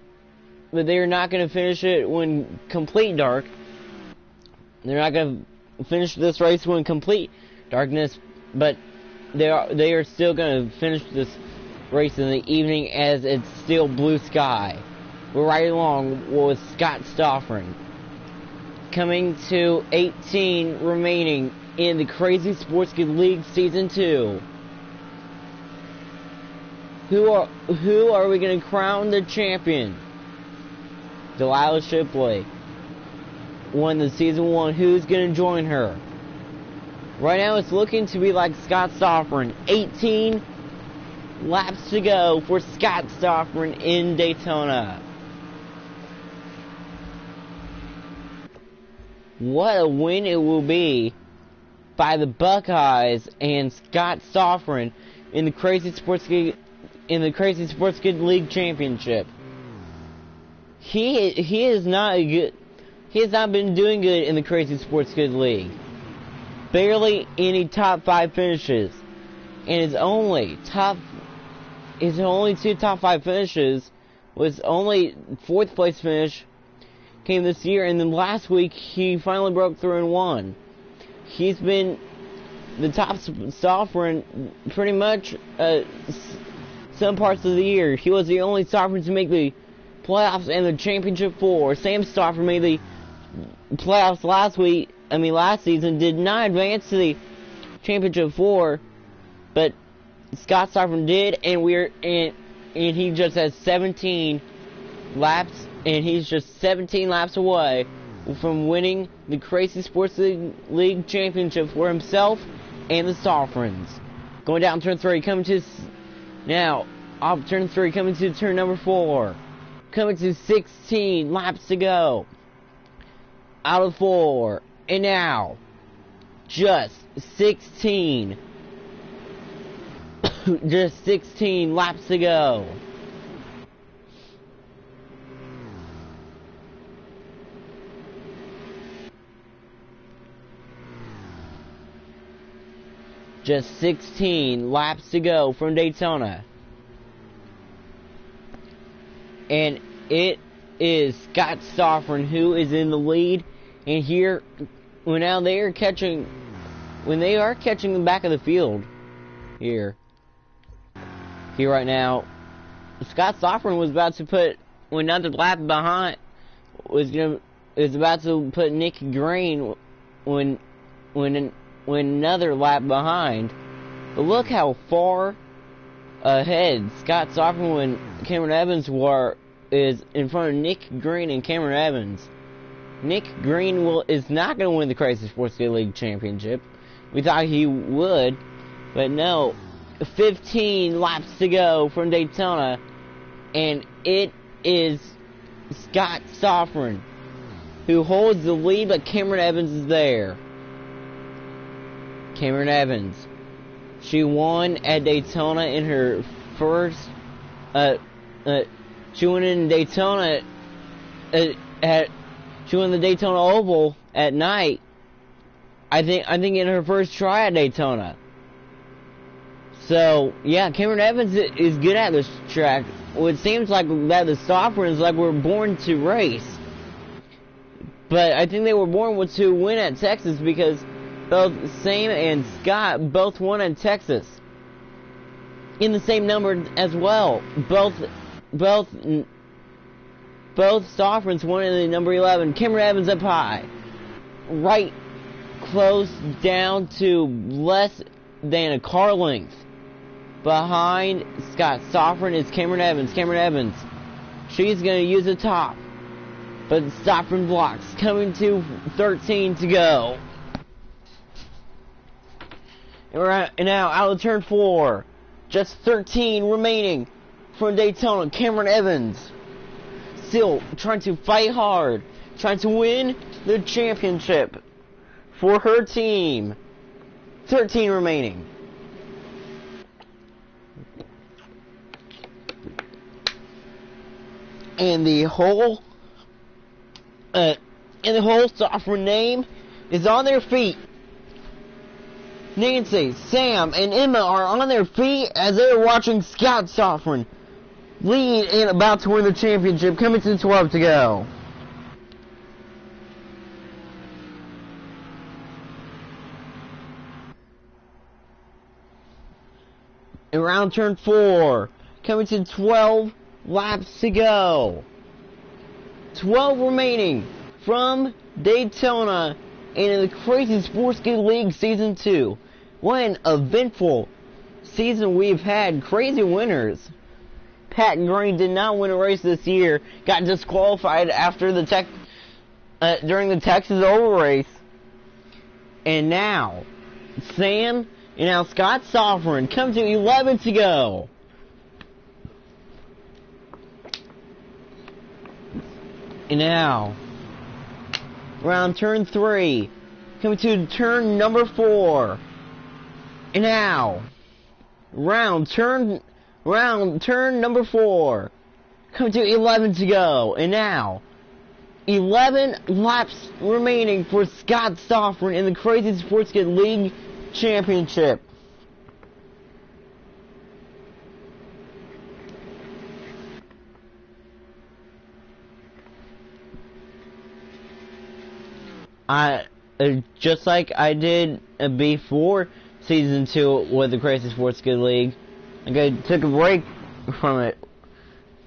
Speaker 1: they are not going to finish it when complete dark. They're not going to finish this race when complete darkness, but they are still going to finish this race in the evening as it's still blue sky. We're right along with Scott Stoffren. Coming to 18 remaining in the Crazy Sports Kid League Season 2. Who are we going to crown the champion? Delilah Shipley won the Season 1. Who's going to join her? Right now it's looking to be like Scott Stoffren. 18 laps to go for Scott Stoffren in Daytona. What a win it will be by the Buckeyes and Scott Stoffren in the Crazy Sports Kid League Championship. He has not been doing good in the Crazy Sports Kid League. Barely any top 5 finishes. And his only two top 5 finishes was only 4th place finish came this year, and then last week he finally broke through and won. He's been the top Stoffren pretty much some parts of the year. He was the only Stoffren to make the playoffs and the championship 4. Sam Stoffren made the playoffs last season, did not advance to the championship 4, but Scott Stoffren did, and he just has 17 laps, and he's just 17 laps away from winning the Crazy Sports League Championship for himself and the Stoffrens. Going down turn 3, coming to turn number 4. Coming to 16 laps to go. Out of 4. And now, just 16 laps to go. Just 16 laps to go from Daytona. And it is Scott Stoffren who is in the lead. And here, when they are catching the back of the field, here right now, Scott Stoffren was about to put another lap behind. Was about to put Nick Green when another lap behind. But look how far ahead. Scott Sofferman and Cameron Evans is in front of Nick Green and Cameron Evans. Nick Green is not going to win the Crazy Sports Good League Championship. We thought he would, but no. 15 laps to go from Daytona, and it is Scott Sofferman who holds the lead, but Cameron Evans is there. Cameron Evans. She won at Daytona in her first, she won in Daytona, she won the Daytona Oval at night. I think in her first try at Daytona. So, yeah, Cameron Evans is good at this track. Well, it seems like that the Soffermans were born to race. But I think they were born to win at Texas because both Sam and Scott both won at Texas. In the same number as well. Both Soffermans won in the number 11. Cameron Evans up high. Right close down to less than a car length. Behind Scott Sofferman is Cameron Evans. Cameron Evans. She's going to use the top. But Sofferman blocks. Coming to 13 to go. And now out of turn 4. Just 13 remaining from Daytona. Cameron Evans. Still trying to fight hard. Trying to win the championship for her team. 13 remaining. And the whole Sofferman name is on their feet. Nancy, Sam, and Emma are on their feet as they are watching Scott Sofferman lead and about to win the championship. Coming to 12 to go. Around turn 4, coming to 12 laps to go. 12 remaining from Daytona and in the Crazy Sports Good League Season 2. What an eventful season we've had. Crazy winners. Pat Green did not win a race this year. Got disqualified after the during the Texas Oval race. And now, Sam and now Scott Sofferman come to 11 to go. And now, around turn 3, coming to turn number 4. And now, turn number 4, coming to 11 to go. And now, 11 laps remaining for Scott Sofferman in the Crazy Sports Good League Championship. Just like I did before Season 2 with the Crazy Sports Good League, I took a break from it,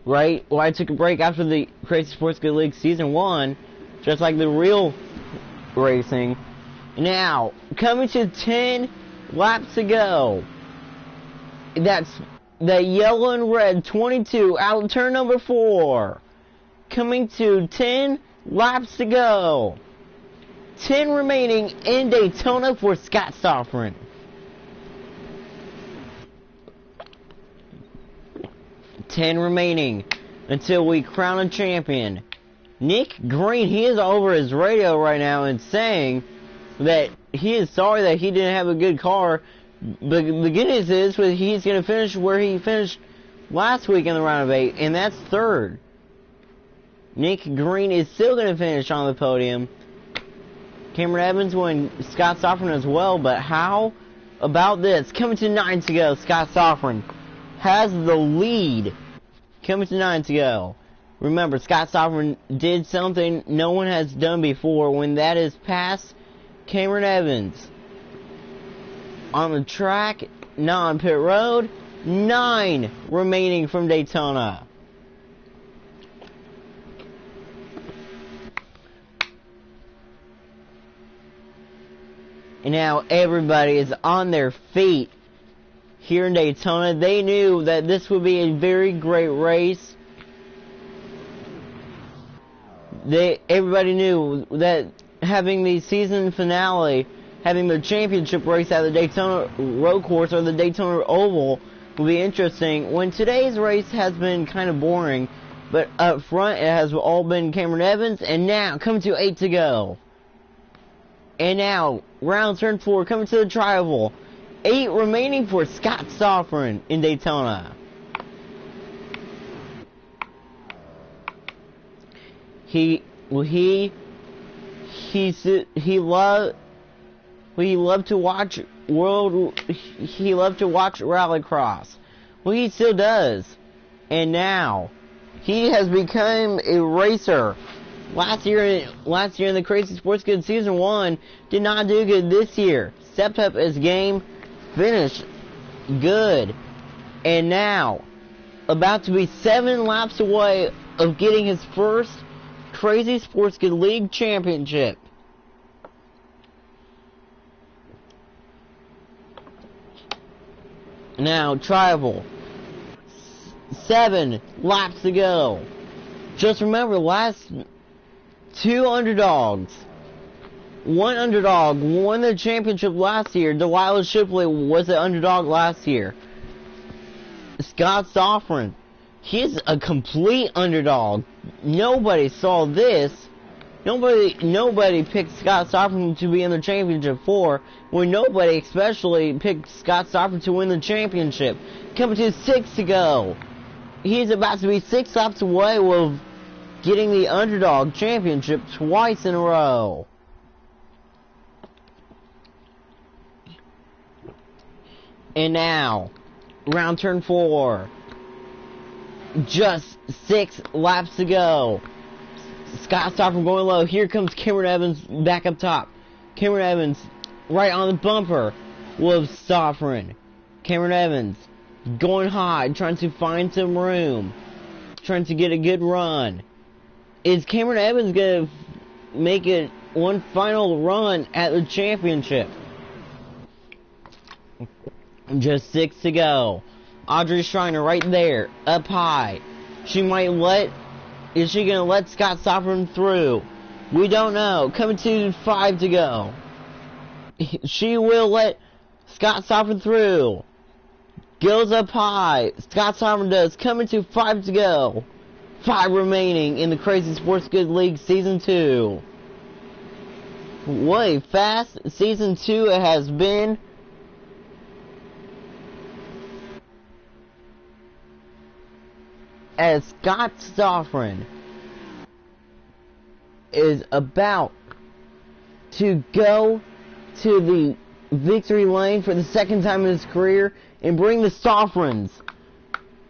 Speaker 1: right? Well, I took a break after the Crazy Sports Good League Season 1, just like the real racing. Now, coming to 10 laps to go. That's the yellow and red 22 out of turn number 4. Coming to 10 laps to go. 10 remaining in Daytona for Scott Sofferman. 10 remaining until we crown a champion. Nick Green, he is over his radio right now and saying that he is sorry that he didn't have a good car. But the good news is that he's going to finish where he finished last week in the round of 8, and that's 3rd. Nick Green is still going to finish on the podium. Cameron Evans won Scott Sofferman as well, but how about this? Coming to 9 to go, Scott Sofferman has the lead. Coming to 9 to go. Remember, Scott Sofferman did something no one has done before, when that is past Cameron Evans. On the track, not on pit road, 9 remaining from Daytona. And now everybody is on their feet here in Daytona. They knew that this would be a very great race. Everybody knew that having the season finale, having the championship race at the Daytona Road Course or the Daytona Oval will be interesting. When today's race has been kind of boring, but up front it has all been Cameron Evans, and now coming to 8 to go. And now, round turn 4, coming to the tri-oval. 8 remaining for Scott Sofrin in Daytona. He loved to watch rallycross. Well, he still does. And now he has become a racer. Last year in the Crazy Sports Good Season 1 did not do good this year. Stepped up his game, finished good. And now about to be 7 laps away of getting his first Crazy Sports Good League championship. Now, tri-oval. 7 laps to go. Just remember, last 2 underdogs. One underdog won the championship last year. Delilah Shipley was the underdog last year. Scott Sofrin, he's a complete underdog. Nobody saw this. Nobody picked Scott Sofrin to be in the championship 4, when nobody especially picked Scott Sofrin to win the championship. Coming to 6 to go. He's about to be 6 laps away with getting the underdog championship twice in a row. And now, round turn 4. Just 6 laps to go. Scott Sofrin going low. Here comes Cameron Evans back up top. Cameron Evans right on the bumper with Sofrin. Cameron Evans going high, trying to find some room, trying to get a good run. Is Cameron Evans going to make it one final run at the championship? Just 6 to go. Audrey Schreiner right there, up high. Is she going to let Scott Sofrin through? We don't know. Coming to 5 to go. She will let Scott Sofrin through. Goes up high. Scott Sofrin does. Coming to 5 to go. 5 remaining in the Crazy Sports Good League Season 2. What a fast Season 2 it has been. As Scott Sofrin is about to go to the victory lane for the second time in his career and bring the Sofrins,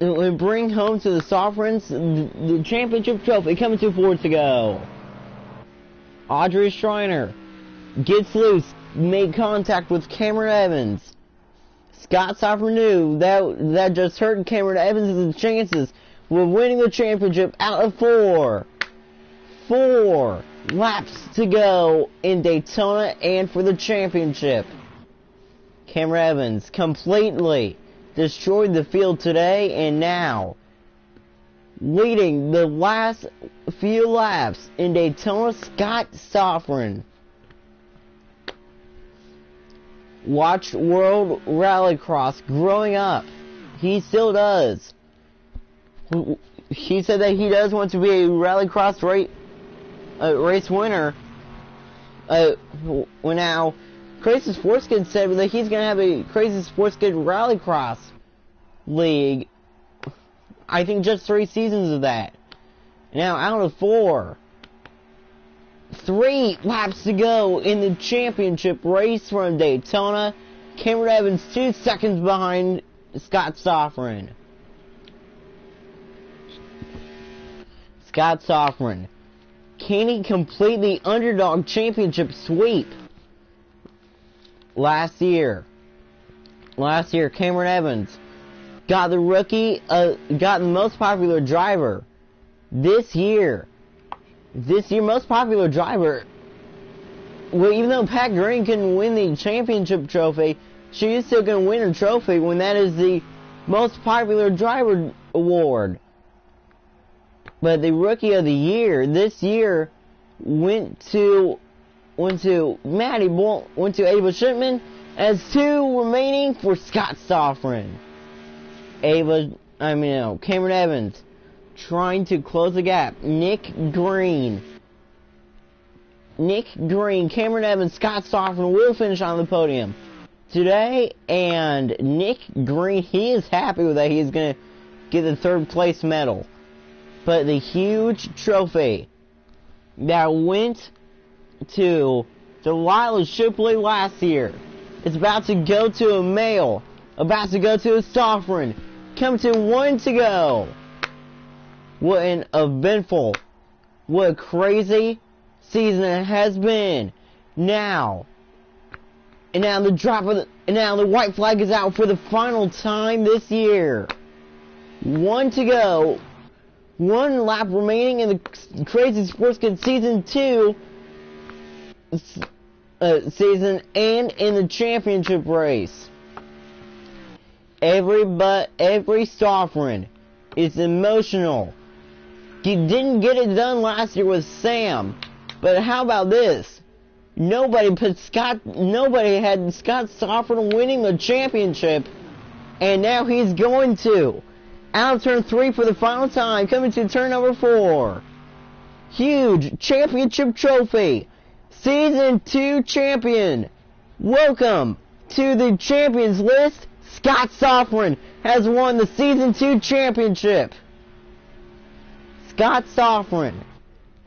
Speaker 1: and bring home to the Sofrins the championship trophy. Coming to 4 to go. Audrey Schreiner gets loose, made contact with Cameron Evans. Scott Sofrin knew that just hurt Cameron Evans' chances with winning the championship out of 4. 4 laps to go in Daytona and for the championship. Cameron Evans completely destroyed the field today, and now leading the last few laps in Daytona, Scott Sofrin. Watched World Rallycross growing up. He still does. He said that he does want to be a Rallycross race winner. Now, Crazy Sports Kid said that he's going to have a Crazy Sports Kid Rallycross league. I think just 3 seasons of that. Now, out of 4. 3 laps to go in the championship race from Daytona. Cameron Evans 2 seconds behind Scott Sofrin. Scott Sofrin. Can he complete the underdog championship sweep? Last year, Cameron Evans got the got the most popular driver. This year, most popular driver. Well, even though Pat Green couldn't win the championship trophy, she is still going to win a trophy when that is the most popular driver award. But the Rookie of the Year this year went to Maddie Bull, went to Ava Shipman, as 2 remaining for Scott Sofrin. Cameron Evans trying to close the gap. Nick Green, Cameron Evans, Scott Sofrin will finish on the podium today, and Nick Green, he is happy with that. He's going to get the 3rd place medal. But the huge trophy that went to Delilah Shipley last year is about to go to a male, about to go to a Sofrin, come to 1 to go. What an eventful, what a crazy season it has been. Now the white flag is out for the final time this year. 1 to go. 1 lap remaining in the Crazy Sports Kid Season 2 season and in the championship race. Every Sofrin is emotional. He didn't get it done last year with Sam, but how about this? Nobody had Scott Sofrin winning the championship, and now he's going to. Out of turn 3 for the final time, coming to turn number 4. Huge championship trophy. Season 2 champion. Welcome to the champions list. Scott Sofrin has won the Season 2 championship. Scott Sofrin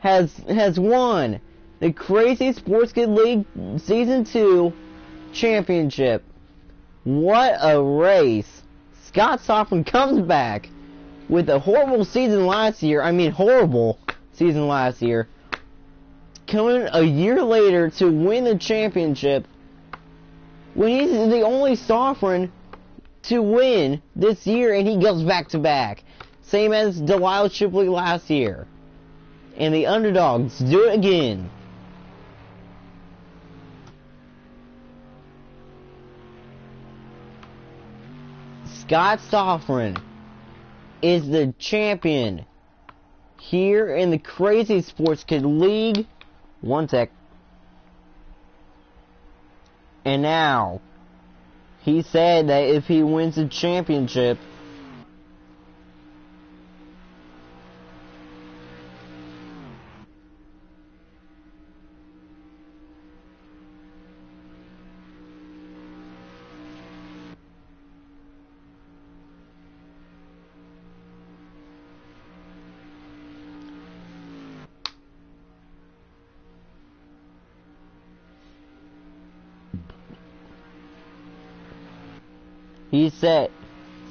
Speaker 1: has won the Crazy Sports Kid League Season 2 championship. What a race. Scott Sofrin comes back with a horrible season last year. Coming a year later to win the championship when he's the only Sofrin to win this year, and he goes back to back. Same as Delilah Shipley last year. And the underdogs do it again. Scott Sofrin is the champion here in the Crazy Sports Kid League. 1 sec. And now, he said that if he wins the championship,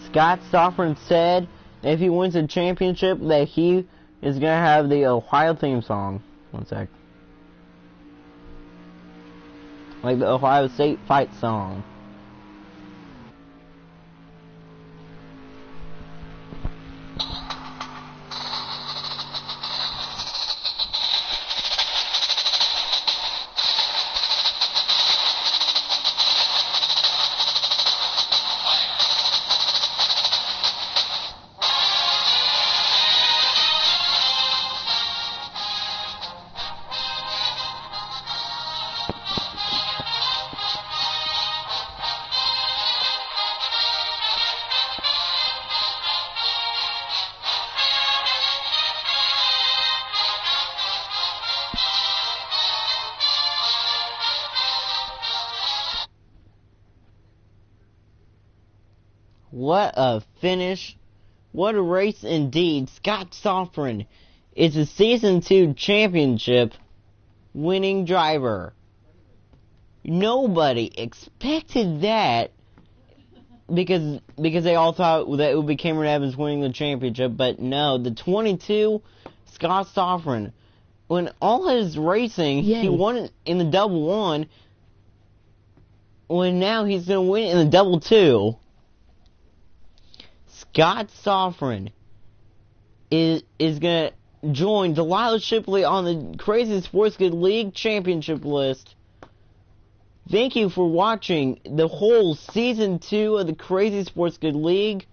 Speaker 1: Scott Sofrin said that if he wins the championship, that he is going to have the Ohio theme song. 1 sec. Like the Ohio State fight song. What a finish. What a race indeed. Scott Sofrin is the Season 2 championship winning driver. Nobody expected that because they all thought that it would be Cameron Evans winning the championship, but no, the 22, Scott Sofrin, when all his racing, he won in the double 1, when now he's going to win in the double 2. Scott Sofrin is going to join Delilah Shipley on the Crazy Sports Kid League championship list Thank you for watching the whole Season 2 of the Crazy Sports Good League.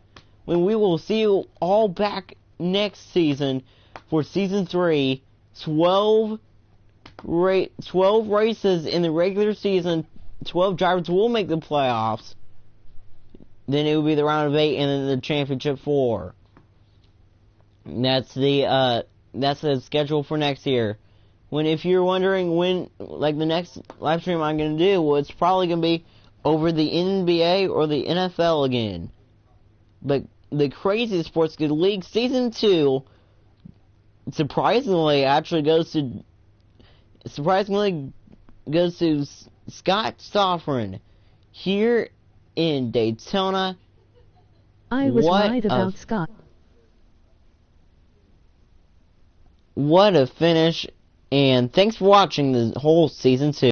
Speaker 1: When we will see you all back next season for Season 3. 12 races in the regular season. 12 drivers will make the playoffs. Then it will be the round of 8 and then the championship 4. That's the schedule for next year. If you're wondering when, like, the next live stream I'm going to do, well, it's probably going to be over the NBA or the NFL again. But the Crazy Sports Good League Season 2, surprisingly goes to Scott Stoffren here in Daytona.
Speaker 2: I was right about Scott.
Speaker 1: What a finish, and thanks for watching the whole Season 2.